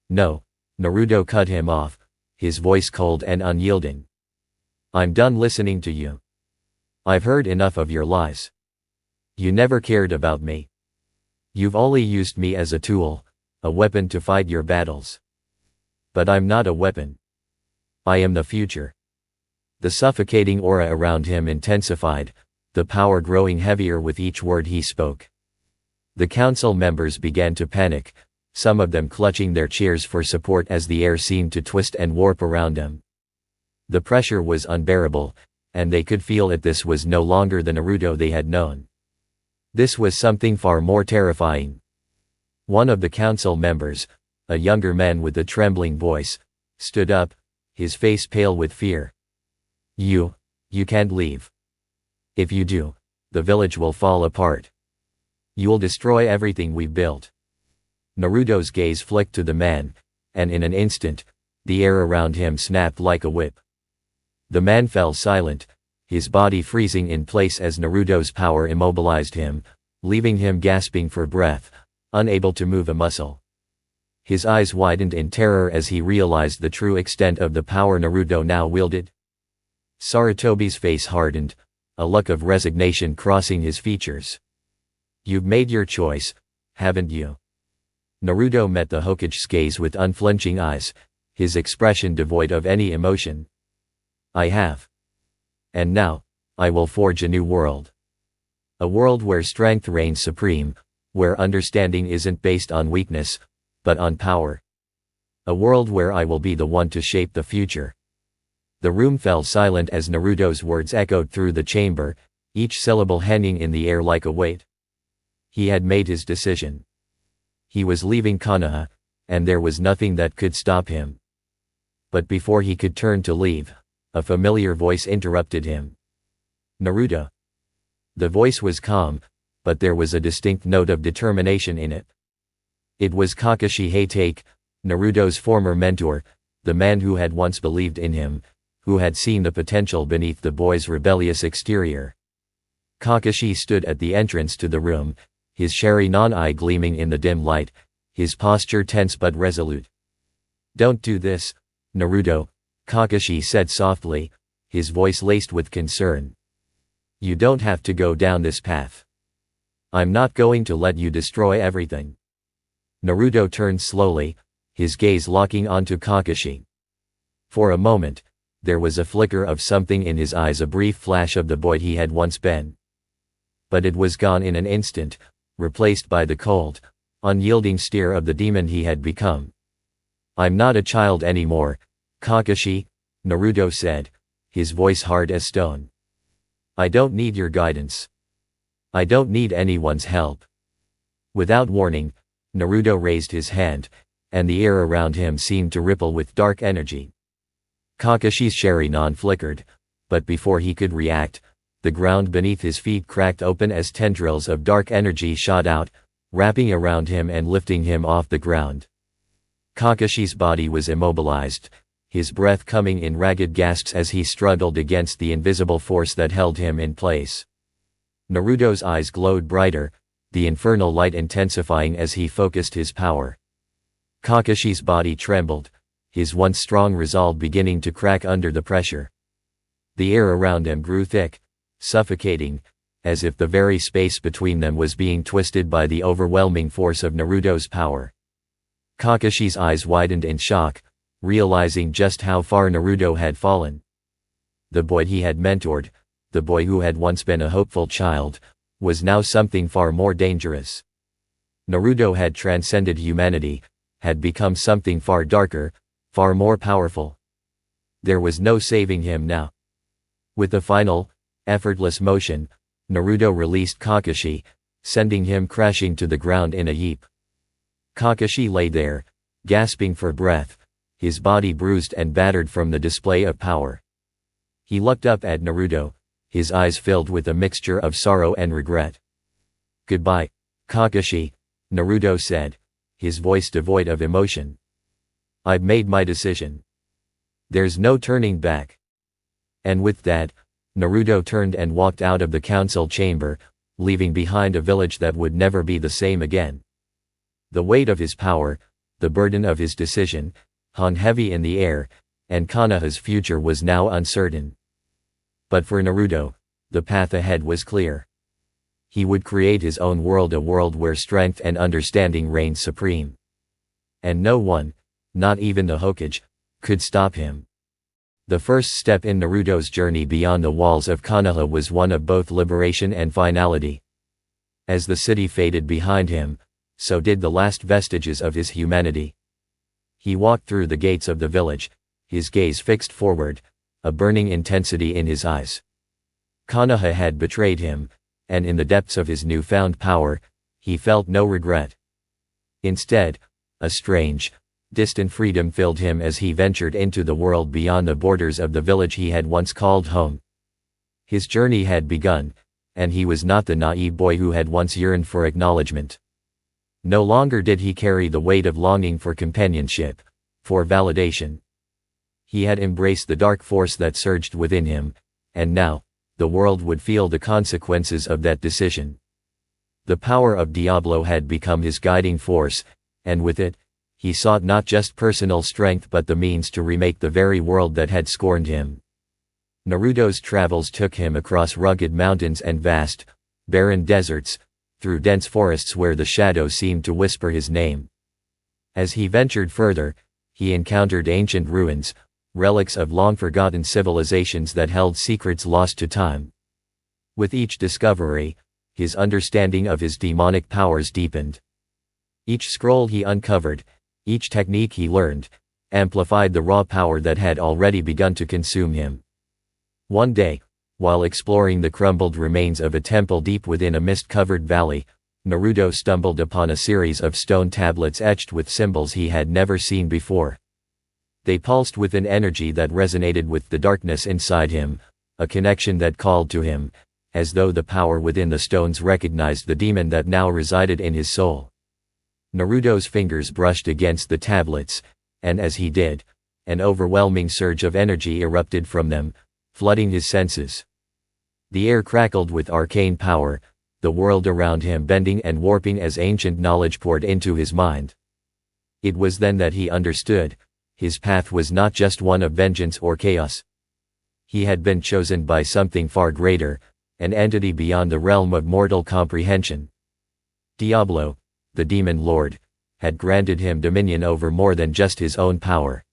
"No," Naruto cut him off, his voice cold and unyielding. "I'm done listening to you. I've heard enough of your lies. You never cared about me. You've only used me as a tool, a weapon to fight your battles. But I'm not a weapon. I am the future." The suffocating aura around him intensified, the power growing heavier with each word he spoke. The council members began to panic, some of them clutching their chairs for support as the air seemed to twist and warp around them. The pressure was unbearable, and they could feel that this was no longer the Naruto they had known. This was something far more terrifying. One of the council members, a younger man with a trembling voice, stood up, his face pale with fear. You can't leave. If you do, the village will fall apart. You'll destroy everything we've built." Naruto's gaze flicked to the man, and in an instant, the air around him snapped like a whip. The man fell silent, his body freezing in place as Naruto's power immobilized him, leaving him gasping for breath, unable to move a muscle. His eyes widened in terror as he realized the true extent of the power Naruto now wielded. Sarutobi's face hardened, a look of resignation crossing his features. "You've made your choice, haven't you?" Naruto met the Hokage's gaze with unflinching eyes, his expression devoid of any emotion. "I have. And now, I will forge a new world. A world where strength reigns supreme, where understanding isn't based on weakness, but on power. A world where I will be the one to shape the future." The room fell silent as Naruto's words echoed through the chamber, each syllable hanging in the air like a weight. He had made his decision. He was leaving Konoha, and there was nothing that could stop him. But before he could turn to leave, a familiar voice interrupted him. "Naruto." The voice was calm, but there was a distinct note of determination in it. It was Kakashi Hatake, Naruto's former mentor, the man who had once believed in him, who had seen the potential beneath the boy's rebellious exterior. Kakashi stood at the entrance to the room, his Sharingan eye gleaming in the dim light, his posture tense but resolute. "Don't do this, Naruto," Kakashi said softly, his voice laced with concern. "You don't have to go down this path. I'm not going to let you destroy everything." Naruto turned slowly, his gaze locking onto Kakashi. For a moment, There was a flicker of something in his eyes, a brief flash of the boy he had once been. But it was gone in an instant, replaced by the cold, unyielding stare of the demon he had become. "I'm not a child anymore, Kakashi," Naruto said, his voice hard as stone. "I don't need your guidance. I don't need anyone's help." Without warning, Naruto raised his hand, and the air around him seemed to ripple with dark energy. Kakashi's Sharingan flickered, but before he could react, the ground beneath his feet cracked open as tendrils of dark energy shot out, wrapping around him and lifting him off the ground. Kakashi's body was immobilized, his breath coming in ragged gasps as he struggled against the invisible force that held him in place. Naruto's eyes glowed brighter, the infernal light intensifying as he focused his power. Kakashi's body trembled, his once strong resolve beginning to crack under the pressure. The air around him grew thick, suffocating, as if the very space between them was being twisted by the overwhelming force of Naruto's power. Kakashi's eyes widened in shock, realizing just how far Naruto had fallen. The boy he had mentored, the boy who had once been a hopeful child, was now something far more dangerous. Naruto had transcended humanity, had become something far darker, far more powerful. There was no saving him now. With a final, effortless motion, Naruto released Kakashi, sending him crashing to the ground in a heap. Kakashi lay there, gasping for breath, his body bruised and battered from the display of power. He looked up at Naruto, his eyes filled with a mixture of sorrow and regret. "Goodbye, Kakashi," Naruto said, his voice devoid of emotion. "I've made my decision. There's no turning back." And with that, Naruto turned and walked out of the council chamber, leaving behind a village that would never be the same again. The weight of his power, the burden of his decision, hung heavy in the air, and Konoha's future was now uncertain. But for Naruto, the path ahead was clear. He would create his own world, a world where strength and understanding reigned supreme. And no one, not even the Hokage, could stop him. The first step in Naruto's journey beyond the walls of Konoha was one of both liberation and finality. As the city faded behind him, so did the last vestiges of his humanity. He walked through the gates of the village, his gaze fixed forward, a burning intensity in his eyes. Konoha had betrayed him, and in the depths of his newfound power, he felt no regret. Instead, a strange, distant freedom filled him as he ventured into the world beyond the borders of the village he had once called home. His journey had begun, and he was not the naive boy who had once yearned for acknowledgement. No longer did he carry the weight of longing for companionship, for validation. He had embraced the dark force that surged within him, and now, the world would feel the consequences of that decision. The power of Diablo had become his guiding force, and with it, he sought not just personal strength but the means to remake the very world that had scorned him. Naruto's travels took him across rugged mountains and vast, barren deserts, through dense forests where the shadows seemed to whisper his name. As he ventured further, he encountered ancient ruins, relics of long-forgotten civilizations that held secrets lost to time. With each discovery, his understanding of his demonic powers deepened. Each scroll he uncovered, each technique he learned, amplified the raw power that had already begun to consume him. One day, while exploring the crumbled remains of a temple deep within a mist-covered valley, Naruto stumbled upon a series of stone tablets etched with symbols he had never seen before. They pulsed with an energy that resonated with the darkness inside him, a connection that called to him, as though the power within the stones recognized the demon that now resided in his soul. Naruto's fingers brushed against the tablets, and as he did, an overwhelming surge of energy erupted from them, flooding his senses. The air crackled with arcane power, the world around him bending and warping as ancient knowledge poured into his mind. It was then that he understood. His path was not just one of vengeance or chaos. He had been chosen by something far greater, an entity beyond the realm of mortal comprehension. Diablo, the demon lord, had granted him dominion over more than just his own power.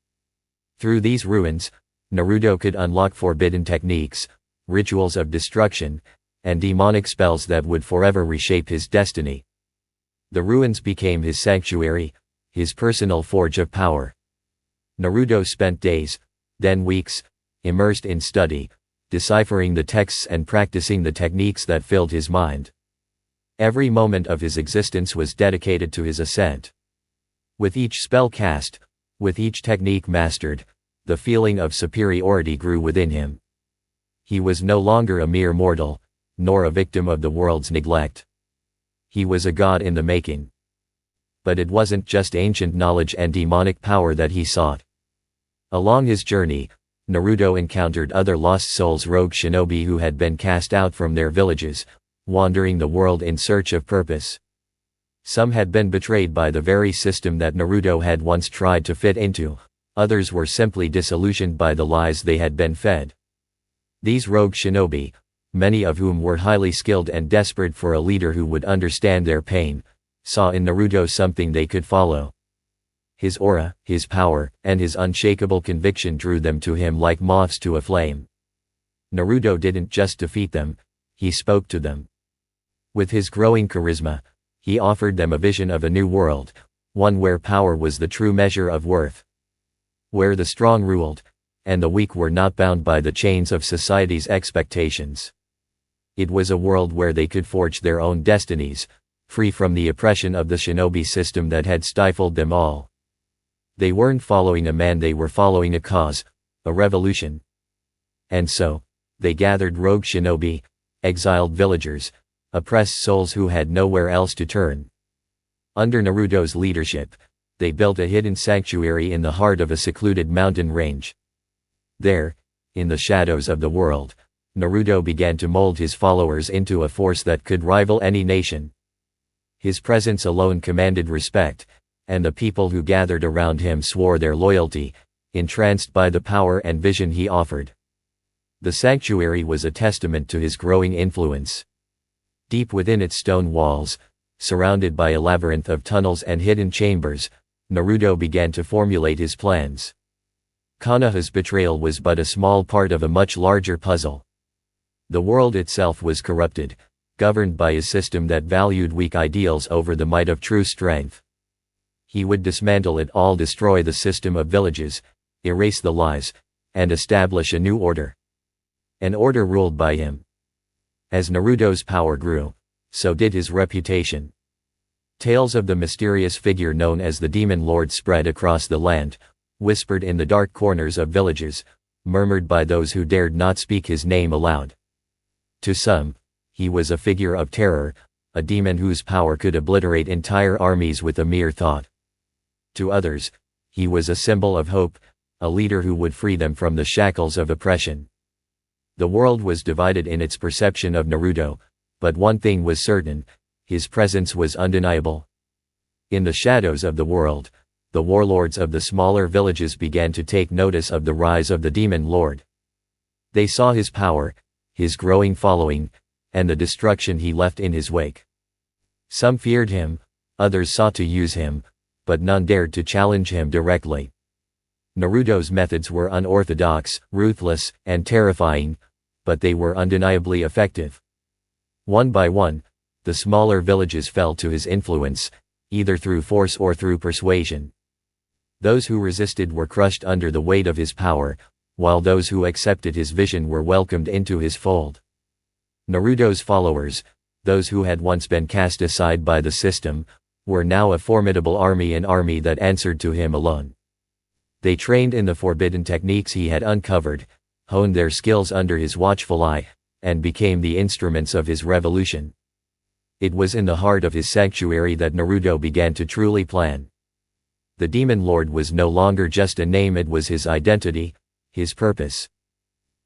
Through these ruins, Naruto could unlock forbidden techniques, rituals of destruction, and demonic spells that would forever reshape his destiny. The ruins became his sanctuary, his personal forge of power. Naruto spent days, then weeks, immersed in study, deciphering the texts and practicing the techniques that filled his mind. Every moment of his existence was dedicated to his ascent. With each spell cast, with each technique mastered, the feeling of superiority grew within him. He was no longer a mere mortal, nor a victim of the world's neglect. He was a god in the making. But it wasn't just ancient knowledge and demonic power that he sought. Along his journey, Naruto encountered other lost souls, rogue shinobi who had been cast out from their villages, wandering the world in search of purpose. Some had been betrayed by the very system that Naruto had once tried to fit into, others were simply disillusioned by the lies they had been fed. These rogue shinobi, many of whom were highly skilled and desperate for a leader who would understand their pain, saw in Naruto something they could follow. His aura, his power, and his unshakable conviction drew them to him like moths to a flame. Naruto didn't just defeat them, he spoke to them. With his growing charisma, he offered them a vision of a new world, one where power was the true measure of worth. Where the strong ruled, and the weak were not bound by the chains of society's expectations. It was a world where they could forge their own destinies, free from the oppression of the shinobi system that had stifled them all. They weren't following a man, they were following a cause, a revolution. And so, they gathered rogue shinobi, exiled villagers, oppressed souls who had nowhere else to turn. Under Naruto's leadership, they built a hidden sanctuary in the heart of a secluded mountain range. There, in the shadows of the world, Naruto began to mold his followers into a force that could rival any nation. His presence alone commanded respect, and the people who gathered around him swore their loyalty, entranced by the power and vision he offered. The sanctuary was a testament to his growing influence. Deep within its stone walls, surrounded by a labyrinth of tunnels and hidden chambers, Naruto began to formulate his plans. Konoha's betrayal was but a small part of a much larger puzzle. The world itself was corrupted, governed by a system that valued weak ideals over the might of true strength. He would dismantle it all, destroy the system of villages, erase the lies, and establish a new order. An order ruled by him. As Naruto's power grew, so did his reputation. Tales of the mysterious figure known as the Demon Lord spread across the land, whispered in the dark corners of villages, murmured by those who dared not speak his name aloud. To some, he was a figure of terror, a demon whose power could obliterate entire armies with a mere thought. To others, he was a symbol of hope, a leader who would free them from the shackles of oppression. The world was divided in its perception of Naruto, but one thing was certain, his presence was undeniable. In the shadows of the world, the warlords of the smaller villages began to take notice of the rise of the Demon Lord. They saw his power, his growing following, and the destruction he left in his wake. Some feared him, others sought to use him, but none dared to challenge him directly. Naruto's methods were unorthodox, ruthless, and terrifying, but they were undeniably effective. One by one, the smaller villages fell to his influence, either through force or through persuasion. Those who resisted were crushed under the weight of his power, while those who accepted his vision were welcomed into his fold. Naruto's followers, those who had once been cast aside by the system, were now a formidable army, an army that answered to him alone. They trained in the forbidden techniques he had uncovered, honed their skills under his watchful eye, and became the instruments of his revolution. It was in the heart of his sanctuary that Naruto began to truly plan. The Demon Lord was no longer just a name, it was his identity, his purpose.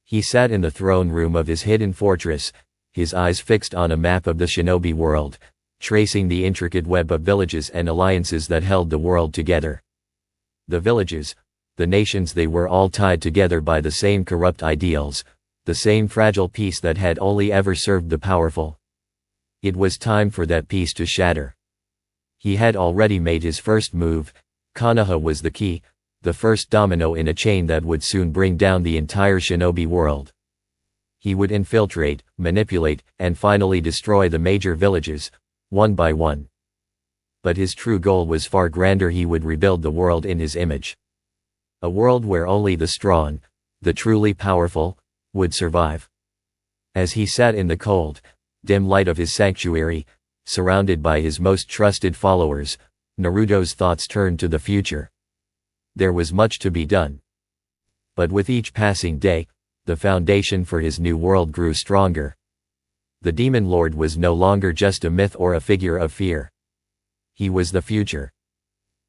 He sat in the throne room of his hidden fortress, his eyes fixed on a map of the shinobi world, tracing the intricate web of villages and alliances that held the world together. The villages, the nations, they were all tied together by the same corrupt ideals, the same fragile peace that had only ever served the powerful. It was time for that peace to shatter. He had already made his first move. Konoha was the key, the first domino in a chain that would soon bring down the entire shinobi world. He would infiltrate, manipulate, and finally destroy the major villages, one by one. But his true goal was far grander. He would rebuild the world in his image. A world where only the strong, the truly powerful, would survive. As he sat in the cold, dim light of his sanctuary, surrounded by his most trusted followers, Naruto's thoughts turned to the future. There was much to be done. But with each passing day, the foundation for his new world grew stronger. The Demon Lord was no longer just a myth or a figure of fear. He was the future.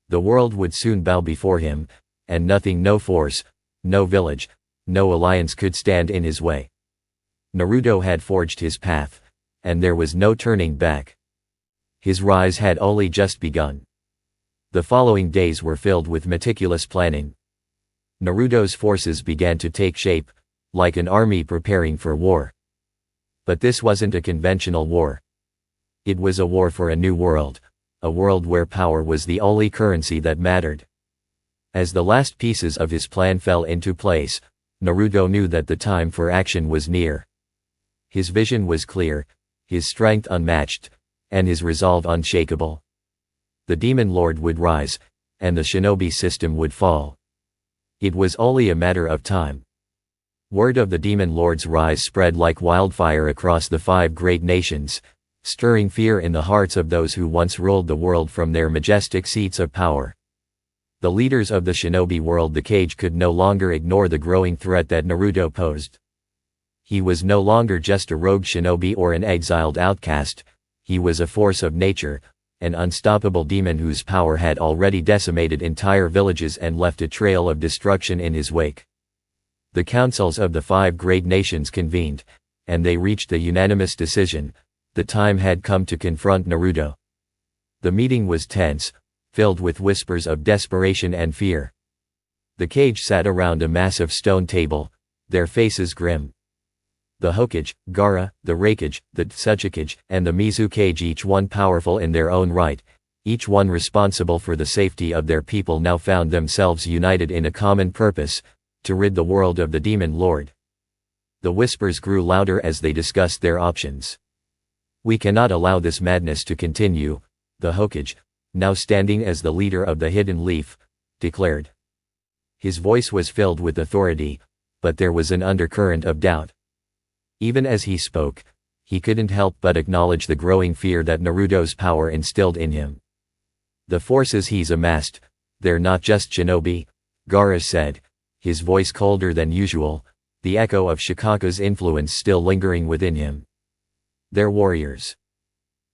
The world would soon bow before him, and nothing, no force, no village, no alliance could stand in his way. Naruto had forged his path, and there was no turning back. His rise had only just begun. The following days were filled with meticulous planning. Naruto's forces began to take shape, like an army preparing for war. But this wasn't a conventional war. It was a war for a new world, a world where power was the only currency that mattered. As the last pieces of his plan fell into place, Naruto knew that the time for action was near. His vision was clear, his strength unmatched, and his resolve unshakable. The Demon Lord would rise, and the shinobi system would fall. It was only a matter of time. Word of the Demon Lord's rise spread like wildfire across the 5 great nations, stirring fear in the hearts of those who once ruled the world from their majestic seats of power. The leaders of the shinobi world, the cage, could no longer ignore the growing threat that Naruto posed. He was no longer just a rogue shinobi or an exiled outcast. He was a force of nature, an unstoppable demon whose power had already decimated entire villages and left a trail of destruction in his wake. The councils of the 5 great nations convened, and they reached the unanimous decision: the time had come to confront Naruto. The meeting was tense, filled with whispers of desperation and fear. The cage sat around a massive stone table, their faces grim. The Hokage, Gaara, the Raikage, the Tsuchikage, and the Mizukage, each one powerful in their own right, each one responsible for the safety of their people, now found themselves united in a common purpose: to rid the world of the Demon Lord. The whispers grew louder as they discussed their options. "We cannot allow this madness to continue," the Hokage, now standing as the leader of the Hidden Leaf, declared. His voice was filled with authority, but there was an undercurrent of doubt. Even as he spoke, he couldn't help but acknowledge the growing fear that Naruto's power instilled in him. "The forces he's amassed, they're not just shinobi," Gaara said, his voice colder than usual, the echo of Shikaku's influence still lingering within him. "They're warriors.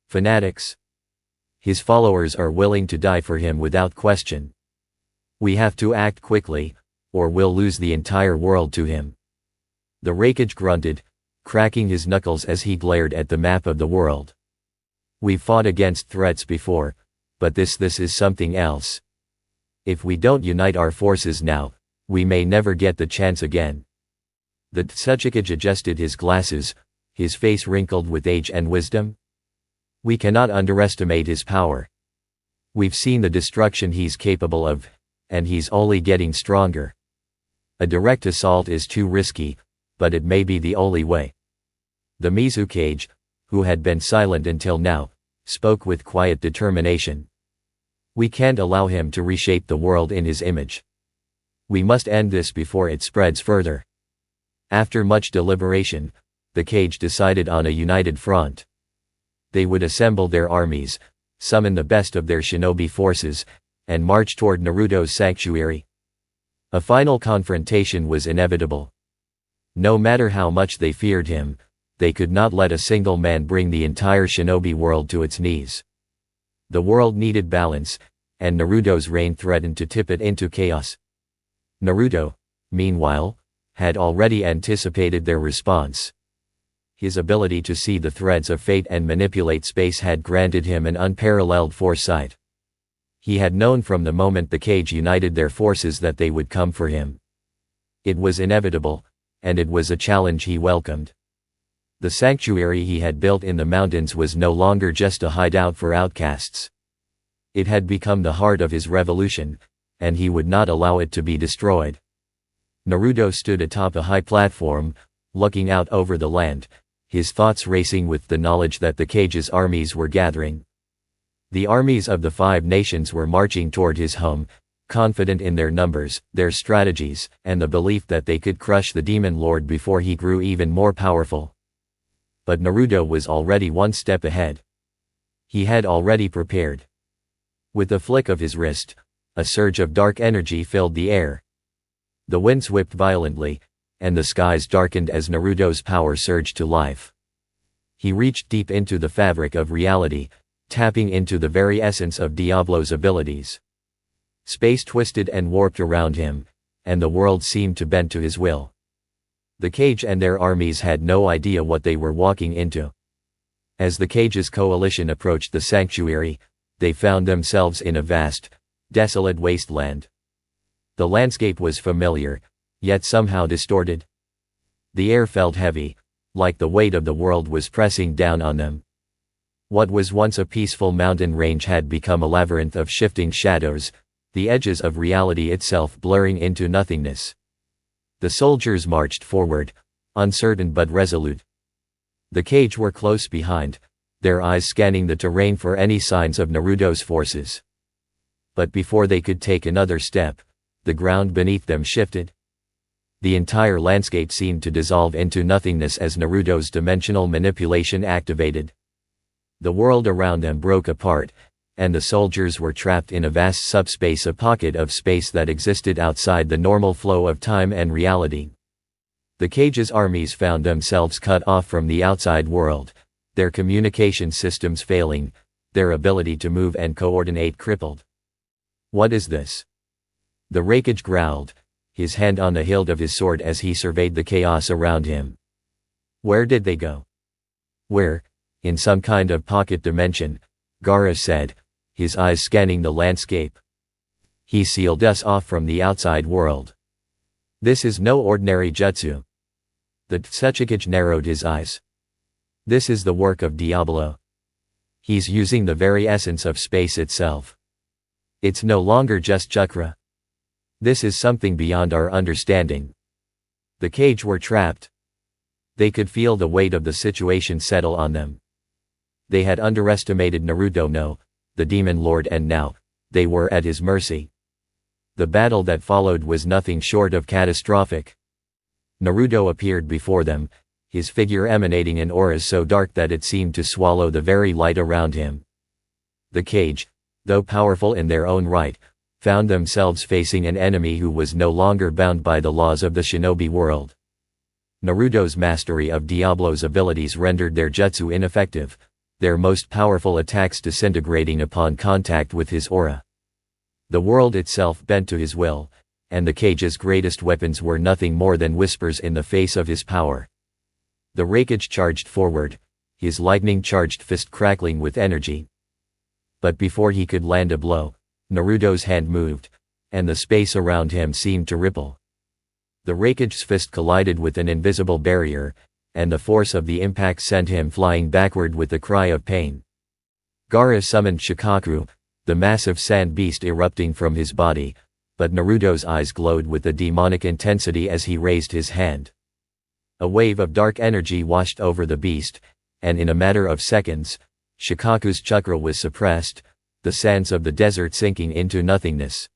Fanatics. His followers are willing to die for him without question. We have to act quickly, or we'll lose the entire world to him." The Raikage grunted, cracking his knuckles as he glared at the map of the world. "We've fought against threats before, but this is something else. If we don't unite our forces now, we may never get the chance again." The Tsuchikage adjusted his glasses, his face wrinkled with age and wisdom. "We cannot underestimate his power. We've seen the destruction he's capable of, and he's only getting stronger. A direct assault is too risky, but it may be the only way." The Mizukage, who had been silent until now, spoke with quiet determination. "We can't allow him to reshape the world in his image. We must end this before it spreads further." After much deliberation, the cage decided on a united front. They would assemble their armies, summon the best of their shinobi forces, and march toward Naruto's sanctuary. A final confrontation was inevitable. No matter how much they feared him, they could not let a single man bring the entire shinobi world to its knees. The world needed balance, and Naruto's reign threatened to tip it into chaos. Naruto, meanwhile, had already anticipated their response. His ability to see the threads of fate and manipulate space had granted him an unparalleled foresight. He had known from the moment the cage united their forces that they would come for him. It was inevitable, and it was a challenge he welcomed. The sanctuary he had built in the mountains was no longer just a hideout for outcasts. It had become the heart of his revolution, and he would not allow it to be destroyed. Naruto stood atop a high platform, looking out over the land, his thoughts racing with the knowledge that the cage's armies were gathering. The armies of the 5 nations were marching toward his home, confident in their numbers, their strategies, and the belief that they could crush the demon lord before he grew even more powerful. But Naruto was already one step ahead. He had already prepared. With a flick of his wrist, a surge of dark energy filled the air. The winds whipped violently, and the skies darkened as Naruto's power surged to life. He reached deep into the fabric of reality, tapping into the very essence of Diablo's abilities. Space twisted and warped around him, and the world seemed to bend to his will. The cage and their armies had no idea what they were walking into. As the cage's coalition approached the sanctuary, they found themselves in a vast, desolate wasteland. The landscape was familiar, yet somehow distorted. The air felt heavy, like the weight of the world was pressing down on them. What was once a peaceful mountain range had become a labyrinth of shifting shadows, the edges of reality itself blurring into nothingness. The soldiers marched forward, uncertain but resolute. The cage were close behind, their eyes scanning the terrain for any signs of Naruto's forces. But before they could take another step, the ground beneath them shifted. The entire landscape seemed to dissolve into nothingness as Naruto's dimensional manipulation activated. The world around them broke apart, and the soldiers were trapped in a vast subspace, a pocket of space that existed outside the normal flow of time and reality. The cage's armies found themselves cut off from the outside world, their communication systems failing, their ability to move and coordinate crippled. "What is this?" The Raikage growled, his hand on the hilt of his sword as he surveyed the chaos around him. "Where did they go?" "Where? In some kind of pocket dimension," Gaara said, his eyes scanning the landscape. "He sealed us off from the outside world. This is no ordinary jutsu." The Tsuchikage narrowed his eyes. "This is the work of Diablo. He's using the very essence of space itself. It's no longer just chakra. This is something beyond our understanding." The cage were trapped. They could feel the weight of the situation settle on them. They had underestimated Naruto no, the demon lord, and now, they were at his mercy. The battle that followed was nothing short of catastrophic. Naruto appeared before them, his figure emanating an aura so dark that it seemed to swallow the very light around him. The cage, though powerful in their own right, found themselves facing an enemy who was no longer bound by the laws of the shinobi world. Naruto's mastery of Diablo's abilities rendered their jutsu ineffective, their most powerful attacks disintegrating upon contact with his aura. The world itself bent to his will, and the cage's greatest weapons were nothing more than whispers in the face of his power. The Raikage charged forward, his lightning-charged fist crackling with energy. But before he could land a blow, Naruto's hand moved, and the space around him seemed to ripple. The Raikage's fist collided with an invisible barrier, and the force of the impact sent him flying backward with a cry of pain. Gaara summoned Shikaku, the massive sand beast erupting from his body, but Naruto's eyes glowed with a demonic intensity as he raised his hand. A wave of dark energy washed over the beast, and in a matter of seconds, Shikaku's chakra was suppressed, the sands of the desert sinking into nothingness.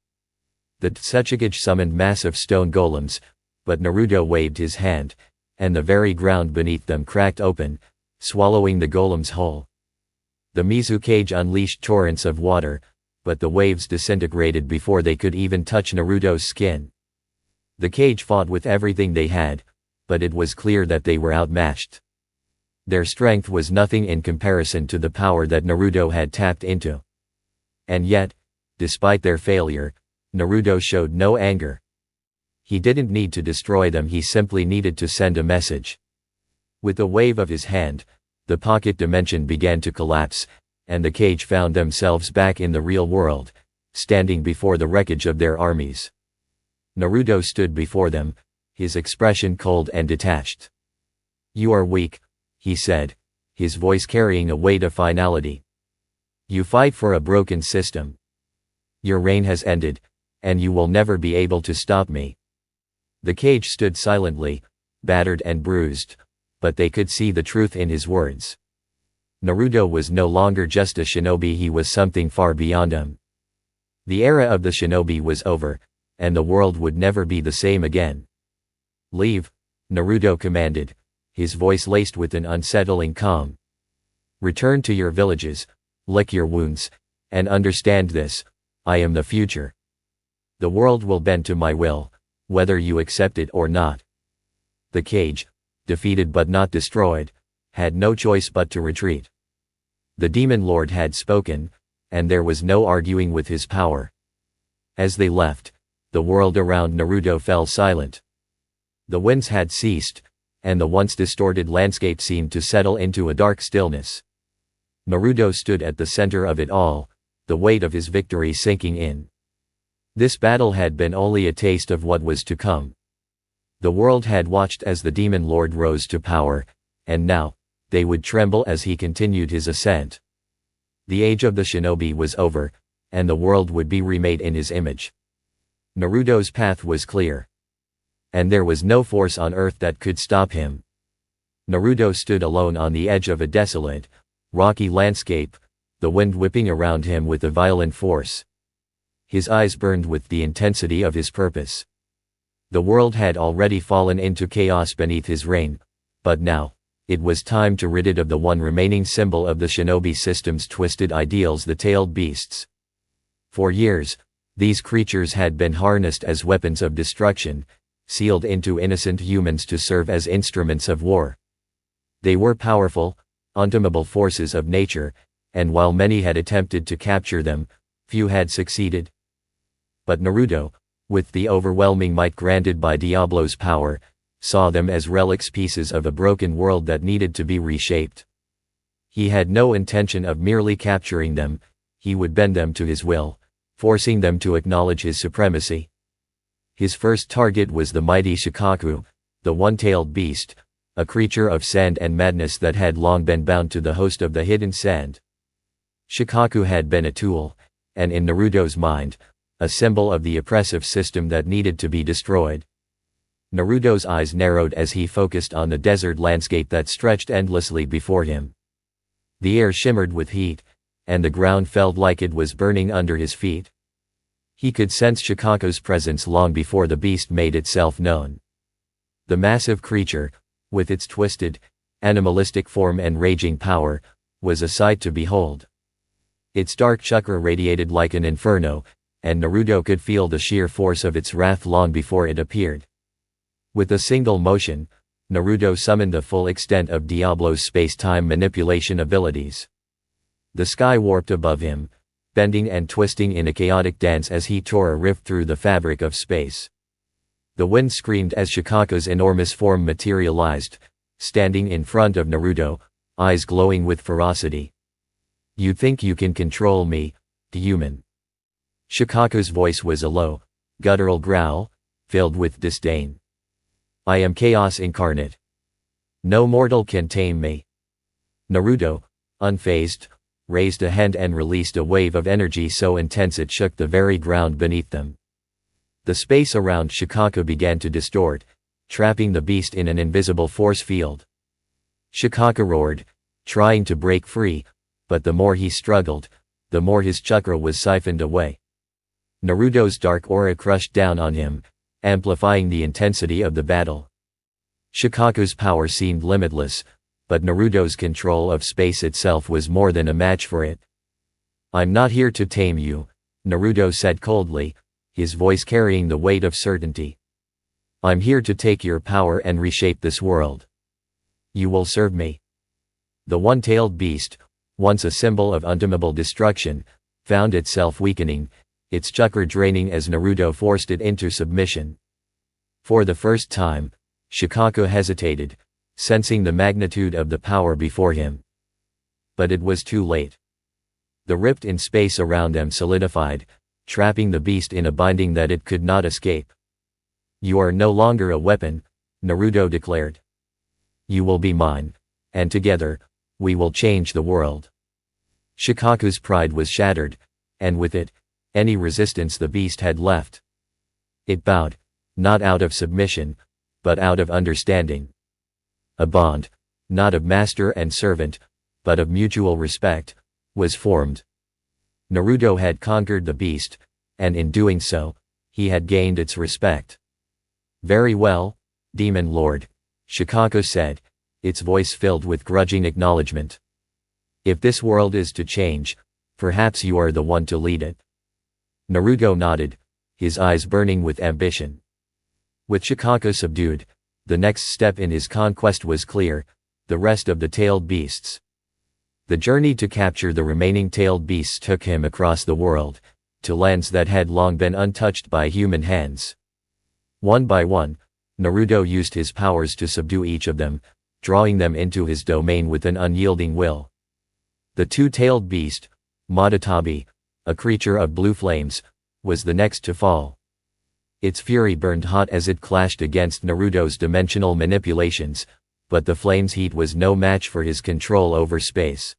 The Tsuchikage summoned massive stone golems, but Naruto waved his hand, and the very ground beneath them cracked open, swallowing the golems whole. The Mizu cage unleashed torrents of water, but the waves disintegrated before they could even touch Naruto's skin. The cage fought with everything they had, but it was clear that they were outmatched. Their strength was nothing in comparison to the power that Naruto had tapped into. And yet, despite their failure, Naruto showed no anger. He didn't need to destroy them, he simply needed to send a message. With a wave of his hand, the pocket dimension began to collapse, and the cage found themselves back in the real world, standing before the wreckage of their armies. Naruto stood before them, his expression cold and detached. "You are weak," he said, his voice carrying a weight of finality. "You fight for a broken system. Your reign has ended, and you will never be able to stop me." The cage stood silently, battered and bruised, but they could see the truth in his words. Naruto was no longer just a shinobi, he was something far beyond him. The era of the shinobi was over, and the world would never be the same again. "Leave," Naruto commanded, his voice laced with an unsettling calm. "Return to your villages, lick your wounds, and understand this: I am the future. The world will bend to my will, whether you accept it or not." The cage, defeated but not destroyed, had no choice but to retreat. The Demon Lord had spoken, and there was no arguing with his power. As they left, the world around Naruto fell silent. The winds had ceased, and the once distorted landscape seemed to settle into a dark stillness. Naruto stood at the center of it all, the weight of his victory sinking in. This battle had been only a taste of what was to come. The world had watched as the Demon Lord rose to power, and now, they would tremble as he continued his ascent. The age of the shinobi was over, and the world would be remade in his image. Naruto's path was clear. And there was no force on earth that could stop him. Naruto stood alone on the edge of a desolate, rocky landscape, the wind whipping around him with a violent force. His eyes burned with the intensity of his purpose. The world had already fallen into chaos beneath his reign, but now, it was time to rid it of the one remaining symbol of the shinobi system's twisted ideals, the tailed beasts. For years, these creatures had been harnessed as weapons of destruction, sealed into innocent humans to serve as instruments of war. They were powerful, untamable forces of nature, and while many had attempted to capture them, few had succeeded. But Naruto, with the overwhelming might granted by Diablo's power, saw them as relics, pieces of a broken world that needed to be reshaped. He had no intention of merely capturing them, he would bend them to his will, forcing them to acknowledge his supremacy. His first target was the mighty Shikaku, the one-tailed beast, a creature of sand and madness that had long been bound to the host of the hidden sand. Shikaku had been a tool, and in Naruto's mind, a symbol of the oppressive system that needed to be destroyed. Naruto's eyes narrowed as he focused on the desert landscape that stretched endlessly before him. The air shimmered with heat, and the ground felt like it was burning under his feet. He could sense Shikaku's presence long before the beast made itself known. The massive creature, with its twisted, animalistic form and raging power, was a sight to behold. Its dark chakra radiated like an inferno, and Naruto could feel the sheer force of its wrath long before it appeared. With a single motion, Naruto summoned the full extent of Diablo's space-time manipulation abilities. The sky warped above him, bending and twisting in a chaotic dance as he tore a rift through the fabric of space. The wind screamed as Shikaku's enormous form materialized, standing in front of Naruto, eyes glowing with ferocity. "You think you can control me, human?" Shikaku's voice was a low, guttural growl, filled with disdain. "I am chaos incarnate. No mortal can tame me." Naruto, unfazed, raised a hand and released a wave of energy so intense it shook the very ground beneath them. The space around Shikaku began to distort, trapping the beast in an invisible force field. Shikaku roared, trying to break free, but the more he struggled, the more his chakra was siphoned away. Naruto's dark aura crushed down on him, amplifying the intensity of the battle. Shikaku's power seemed limitless, but Naruto's control of space itself was more than a match for it. "I'm not here to tame you," Naruto said coldly, his voice carrying the weight of certainty. "I'm here to take your power and reshape this world. You will serve me." The one-tailed beast, once a symbol of untamable destruction, found itself weakening, its chakra draining as Naruto forced it into submission. For the first time, Shikaku hesitated, sensing the magnitude of the power before him. But it was too late. The rift in space around them solidified, trapping the beast in a binding that it could not escape. "You are no longer a weapon," Naruto declared. "You will be mine, and together, we will change the world." Shikaku's pride was shattered, and with it, any resistance the beast had left. It bowed, not out of submission, but out of understanding. A bond, not of master and servant, but of mutual respect, was formed. Naruto had conquered the beast, and in doing so, he had gained its respect. "Very well, Demon Lord," Shikako said, its voice filled with grudging acknowledgement. "If this world is to change, perhaps you are the one to lead it." Naruto nodded, his eyes burning with ambition. With Shikako subdued, the next step in his conquest was clear: the rest of the tailed beasts. The journey to capture the remaining tailed beasts took him across the world, to lands that had long been untouched by human hands. One by one, Naruto used his powers to subdue each of them, drawing them into his domain with an unyielding will. The two-tailed beast, Madatabi, a creature of blue flames, was the next to fall. Its fury burned hot as it clashed against Naruto's dimensional manipulations, but the flame's heat was no match for his control over space.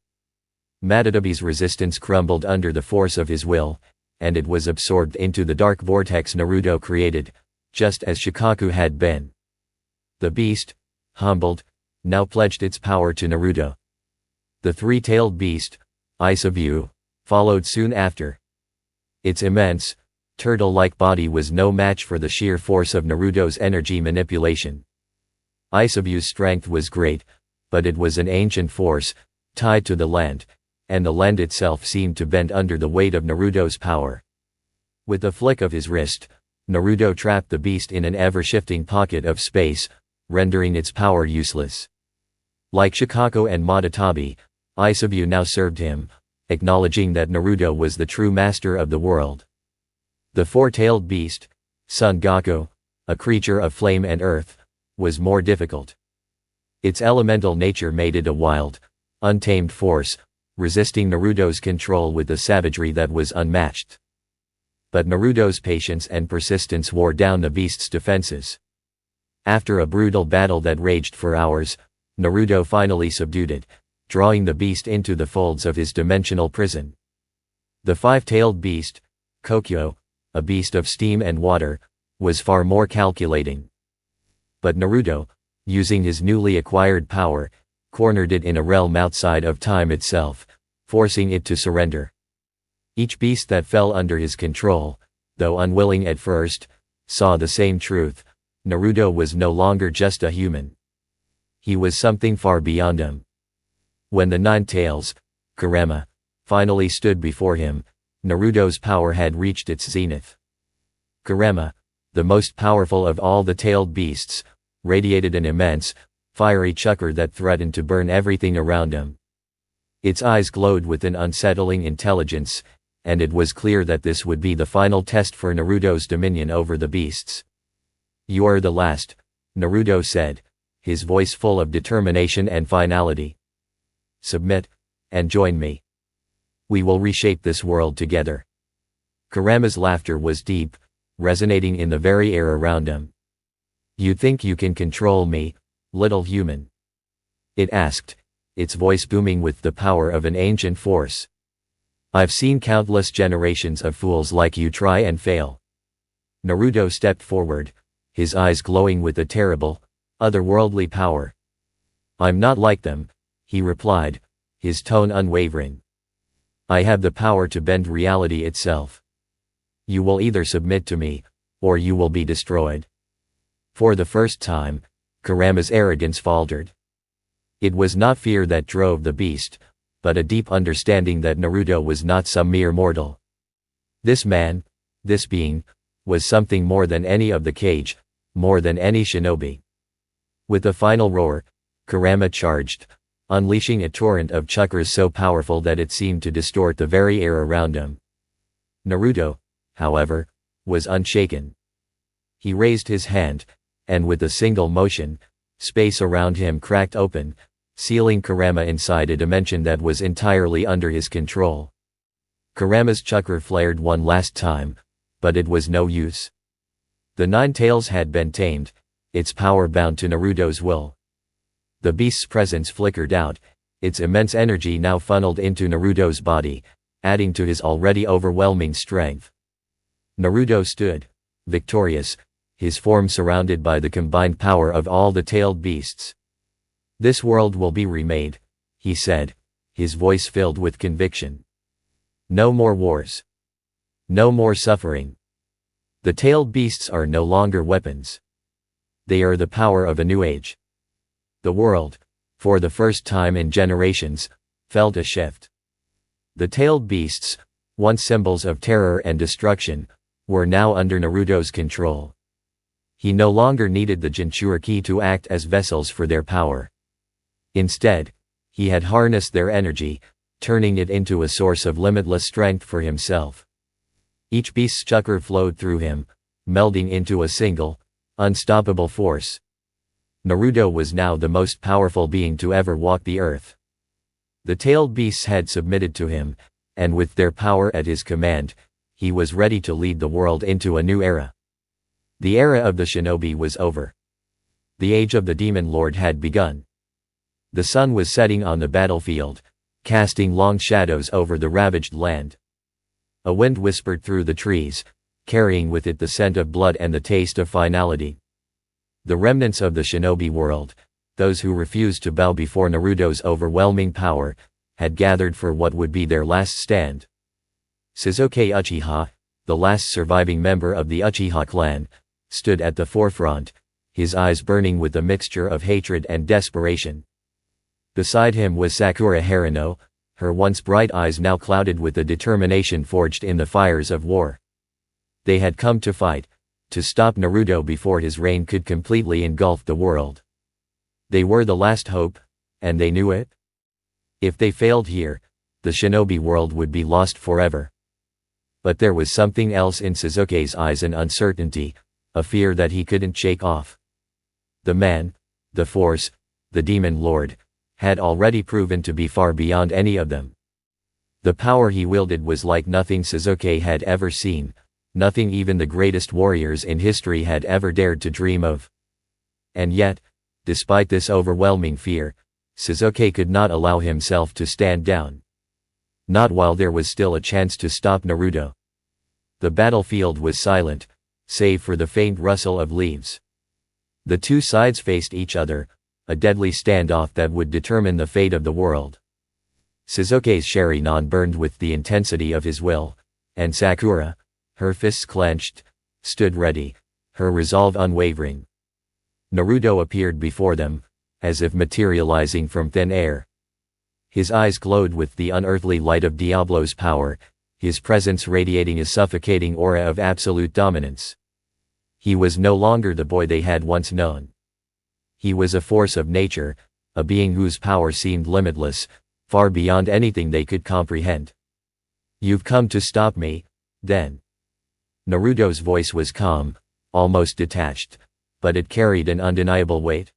Madatabi's resistance crumbled under the force of his will, and it was absorbed into the dark vortex Naruto created, just as Shikaku had been. The beast, humbled, now pledged its power to Naruto. The three-tailed beast, Isabu, followed soon after. Its immense, turtle-like body was no match for the sheer force of Naruto's energy manipulation. Isabu's strength was great, but it was an ancient force, tied to the land, and the land itself seemed to bend under the weight of Naruto's power. With a flick of his wrist, Naruto trapped the beast in an ever-shifting pocket of space, rendering its power useless. Like Shikako and Madatabi, Isabu now served him, acknowledging that Naruto was the true master of the world. The four-tailed beast, Son Goku, a creature of flame and earth, was more difficult. Its elemental nature made it a wild, untamed force, resisting Naruto's control with a savagery that was unmatched. But Naruto's patience and persistence wore down the beast's defenses. After a brutal battle that raged for hours, Naruto finally subdued it, drawing the beast into the folds of his dimensional prison. The five-tailed beast, Kokyo, a beast of steam and water, was far more calculating. But Naruto, using his newly acquired power, cornered it in a realm outside of time itself, forcing it to surrender. Each beast that fell under his control, though unwilling at first, saw the same truth: Naruto was no longer just a human. He was something far beyond him. When the nine tails, Kurama, finally stood before him, Naruto's power had reached its zenith. Kurama, the most powerful of all the tailed beasts, radiated an immense, fiery chakra that threatened to burn everything around him. Its eyes glowed with an unsettling intelligence, and it was clear that this would be the final test for Naruto's dominion over the beasts. "You are the last," Naruto said, his voice full of determination and finality. "Submit, and join me. We will reshape this world together." Kurama's laughter was deep, resonating in the very air around him. "You think you can control me, little human?" it asked, its voice booming with the power of an ancient force. "I've seen countless generations of fools like you try and fail." Naruto stepped forward, his eyes glowing with a terrible, otherworldly power. "I'm not like them," he replied, his tone unwavering. "I have the power to bend reality itself. You will either submit to me, or you will be destroyed." For the first time, Kurama's arrogance faltered. It was not fear that drove the beast, but a deep understanding that Naruto was not some mere mortal. This man, this being, was something more than any of the cage, more than any shinobi. With a final roar, Kurama charged, unleashing a torrent of chakras so powerful that it seemed to distort the very air around him. Naruto, however, was unshaken. He raised his hand, and with a single motion, space around him cracked open, sealing Kurama inside a dimension that was entirely under his control. Kurama's chakra flared one last time, but it was no use. The nine tails had been tamed, its power bound to Naruto's will. The beast's presence flickered out, its immense energy now funneled into Naruto's body, adding to his already overwhelming strength. Naruto stood, victorious, his form surrounded by the combined power of all the tailed beasts. "This world will be remade," he said, his voice filled with conviction. "No more wars. No more suffering. The tailed beasts are no longer weapons. They are the power of a new age." The world, for the first time in generations, felt a shift. The tailed beasts, once symbols of terror and destruction, were now under Naruto's control. He no longer needed the Jinchuriki to act as vessels for their power. Instead, he had harnessed their energy, turning it into a source of limitless strength for himself. Each beast's chakra flowed through him, melding into a single, unstoppable force. Naruto was now the most powerful being to ever walk the earth. The tailed beasts had submitted to him, and with their power at his command, he was ready to lead the world into a new era. The era of the shinobi was over. The age of the demon lord had begun. The sun was setting on the battlefield, casting long shadows over the ravaged land. A wind whispered through the trees, carrying with it the scent of blood and the taste of finality. The remnants of the shinobi world, those who refused to bow before Naruto's overwhelming power, had gathered for what would be their last stand. Sasuke Uchiha, the last surviving member of the Uchiha clan, stood at the forefront, his eyes burning with a mixture of hatred and desperation. Beside him was Sakura Haruno, her once bright eyes now clouded with the determination forged in the fires of war. They had come to fight, to stop Naruto before his reign could completely engulf the world. They were the last hope, and they knew it. If they failed here, the shinobi world would be lost forever. But there was something else in Sasuke's eyes, an uncertainty, a fear that he couldn't shake off. The man, the force, the demon lord, had already proven to be far beyond any of them. The power he wielded was like nothing Sasuke had ever seen, nothing even the greatest warriors in history had ever dared to dream of. And yet, despite this overwhelming fear, Sasuke could not allow himself to stand down. Not while there was still a chance to stop Naruto. The battlefield was silent, save for the faint rustle of leaves. The two sides faced each other, a deadly standoff that would determine the fate of the world. Sasuke's Sharingan burned with the intensity of his will, and Sakura, her fists clenched, stood ready, her resolve unwavering. Naruto appeared before them, as if materializing from thin air. His eyes glowed with the unearthly light of Diablo's power, his presence radiating a suffocating aura of absolute dominance. He was no longer the boy they had once known. He was a force of nature, a being whose power seemed limitless, far beyond anything they could comprehend. "You've come to stop me, then." Naruto's voice was calm, almost detached, but it carried an undeniable weight.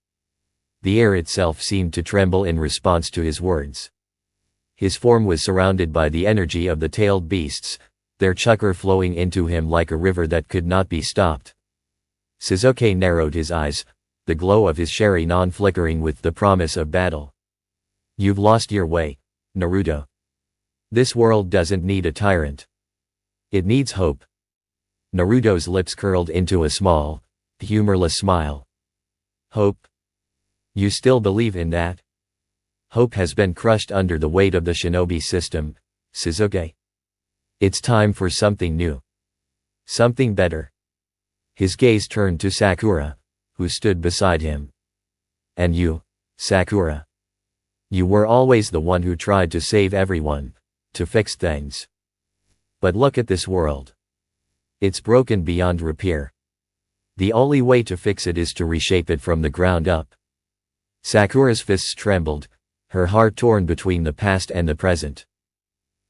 The air itself seemed to tremble in response to his words. His form was surrounded by the energy of the tailed beasts, their chakra flowing into him like a river that could not be stopped. Sasuke narrowed his eyes, the glow of his Sharingan flickering with the promise of battle. "You've lost your way, Naruto. This world doesn't need a tyrant. It needs hope." Naruto's lips curled into a small, humorless smile. "Hope? You still believe in that? Hope has been crushed under the weight of the shinobi system, Sasuke. It's time for something new. Something better." His gaze turned to Sakura, who stood beside him. "And you, Sakura? You were always the one who tried to save everyone, to fix things. But look at this world. It's broken beyond repair. The only way to fix it is to reshape it from the ground up." Sakura's fists trembled, her heart torn between the past and the present.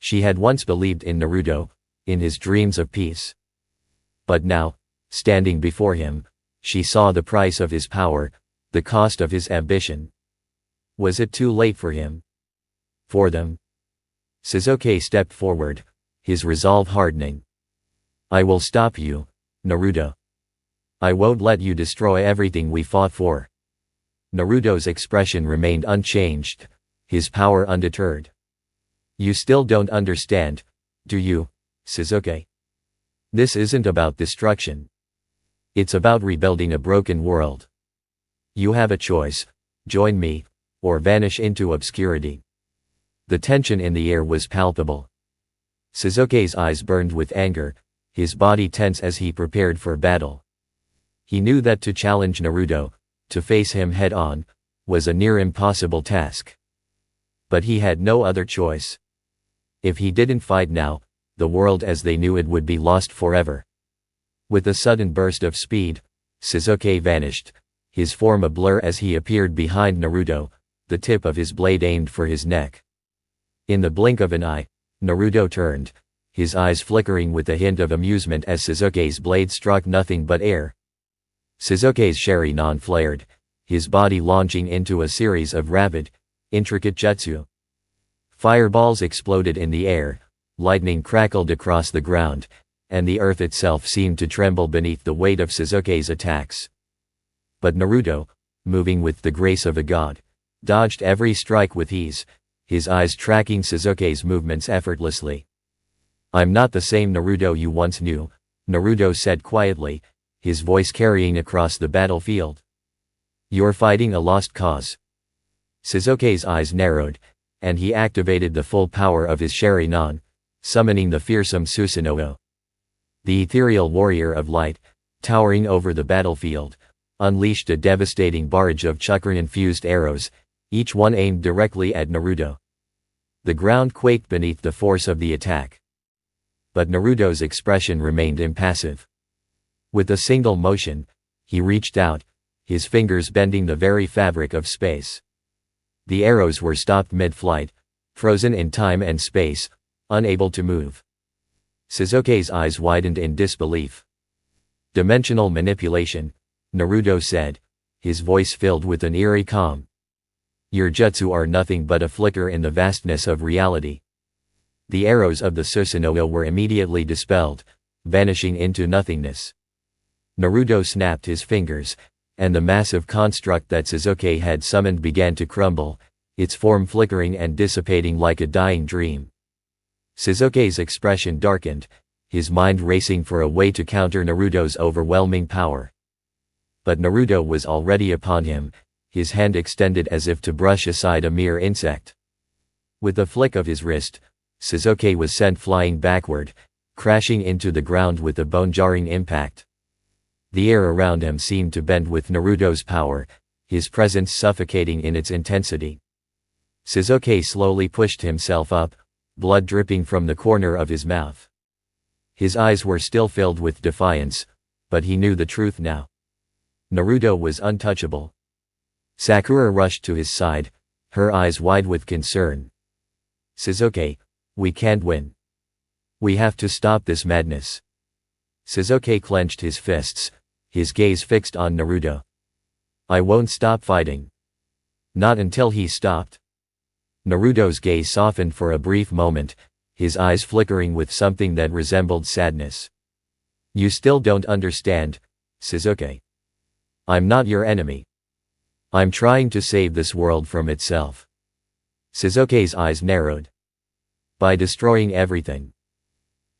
She had once believed in Naruto, in his dreams of peace. But now, standing before him, she saw the price of his power, the cost of his ambition. Was it too late for him? For them? Sasuke stepped forward, his resolve hardening. "I will stop you, Naruto. I won't let you destroy everything we fought for." Naruto's expression remained unchanged, his power undeterred. You still don't understand, do you, Sasuke? This isn't about destruction. It's about rebuilding a broken world. You have a choice, join me, or vanish into obscurity. The tension in the air was palpable. Sasuke's eyes burned with anger, his body tense as he prepared for battle. He knew that to challenge Naruto, to face him head-on, was a near impossible task. But he had no other choice. If he didn't fight now, the world as they knew it would be lost forever. With a sudden burst of speed, Sasuke vanished, his form a blur as he appeared behind Naruto, the tip of his blade aimed for his neck. In the blink of an eye, Naruto turned, his eyes flickering with a hint of amusement as Sasuke's blade struck nothing but air. Sasuke's Sharingan flared, his body launching into a series of rapid, intricate jutsu. Fireballs exploded in the air, lightning crackled across the ground, and the earth itself seemed to tremble beneath the weight of Sasuke's attacks. But Naruto, moving with the grace of a god, dodged every strike with ease, his eyes tracking Sasuke's movements effortlessly. I'm not the same Naruto you once knew, Naruto said quietly, his voice carrying across the battlefield. You're fighting a lost cause. Sasuke's eyes narrowed, and he activated the full power of his Sharingan, summoning the fearsome Susanoo. The ethereal warrior of light, towering over the battlefield, unleashed a devastating barrage of chakra-infused arrows, each one aimed directly at Naruto. The ground quaked beneath the force of the attack. But Naruto's expression remained impassive. With a single motion, he reached out, his fingers bending the very fabric of space. The arrows were stopped mid-flight, frozen in time and space, unable to move. Sasuke's eyes widened in disbelief. Dimensional manipulation, Naruto said, his voice filled with an eerie calm. Your jutsu are nothing but a flicker in the vastness of reality. The arrows of the Susanoo were immediately dispelled, vanishing into nothingness. Naruto snapped his fingers, and the massive construct that Sasuke had summoned began to crumble, its form flickering and dissipating like a dying dream. Sasuke's expression darkened, his mind racing for a way to counter Naruto's overwhelming power. But Naruto was already upon him, his hand extended as if to brush aside a mere insect. With a flick of his wrist, Sasuke was sent flying backward, crashing into the ground with a bone-jarring impact. The air around him seemed to bend with Naruto's power, his presence suffocating in its intensity. Sasuke slowly pushed himself up, blood dripping from the corner of his mouth. His eyes were still filled with defiance, but he knew the truth now. Naruto was untouchable. Sakura rushed to his side, her eyes wide with concern. Sasuke, we can't win. We have to stop this madness. Sasuke clenched his fists, his gaze fixed on Naruto. I won't stop fighting. Not until he stopped. Naruto's gaze softened for a brief moment, his eyes flickering with something that resembled sadness. You still don't understand, Sasuke. I'm not your enemy. I'm trying to save this world from itself. Sasuke's eyes narrowed. By destroying everything.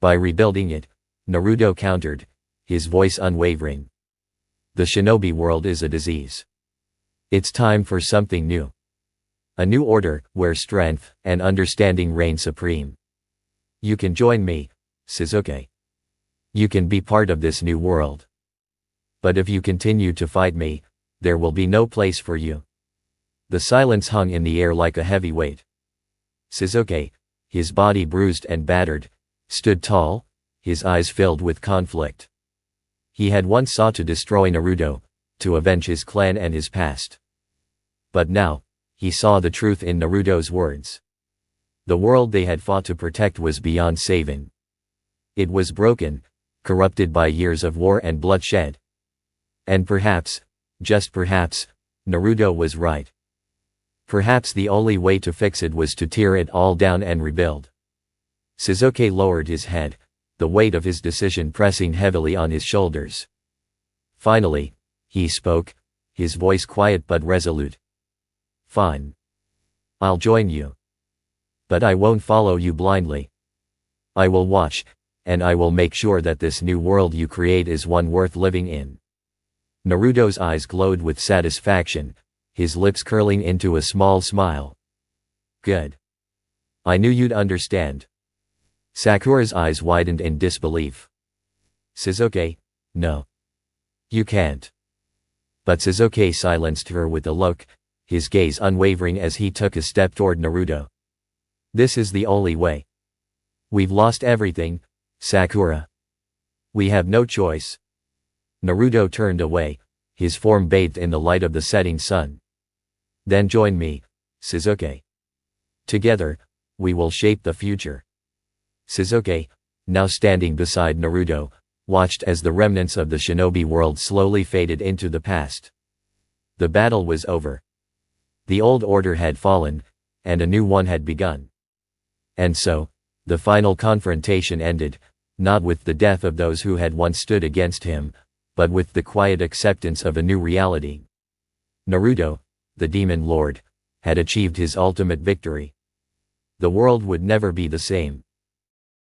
By rebuilding it, Naruto countered, his voice unwavering. The shinobi world is a disease. It's time for something new. A new order, where strength and understanding reign supreme. You can join me, Sasuke. You can be part of this new world. But if you continue to fight me, there will be no place for you. The silence hung in the air like a heavy weight. Sasuke, his body bruised and battered, stood tall, his eyes filled with conflict. He had once sought to destroy Naruto, to avenge his clan and his past. But now, he saw the truth in Naruto's words. The world they had fought to protect was beyond saving. It was broken, corrupted by years of war and bloodshed. And perhaps, just perhaps, Naruto was right. Perhaps the only way to fix it was to tear it all down and rebuild. Sasuke lowered his head, the weight of his decision pressing heavily on his shoulders. Finally, he spoke, his voice quiet but resolute. Fine. I'll join you. But I won't follow you blindly. I will watch, and I will make sure that this new world you create is one worth living in." Naruto's eyes glowed with satisfaction, his lips curling into a small smile. "Good. I knew you'd understand." Sakura's eyes widened in disbelief. "Sasuke, no. You can't." But Sasuke silenced her with a look, his gaze unwavering as he took a step toward Naruto. "This is the only way. We've lost everything, Sakura. We have no choice." Naruto turned away, his form bathed in the light of the setting sun. "Then join me, Sasuke. Together, we will shape the future." Sasuke, now standing beside Naruto, watched as the remnants of the shinobi world slowly faded into the past. The battle was over. The old order had fallen, and a new one had begun. And so, the final confrontation ended, not with the death of those who had once stood against him, but with the quiet acceptance of a new reality. Naruto, the Demon Lord, had achieved his ultimate victory. The world would never be the same.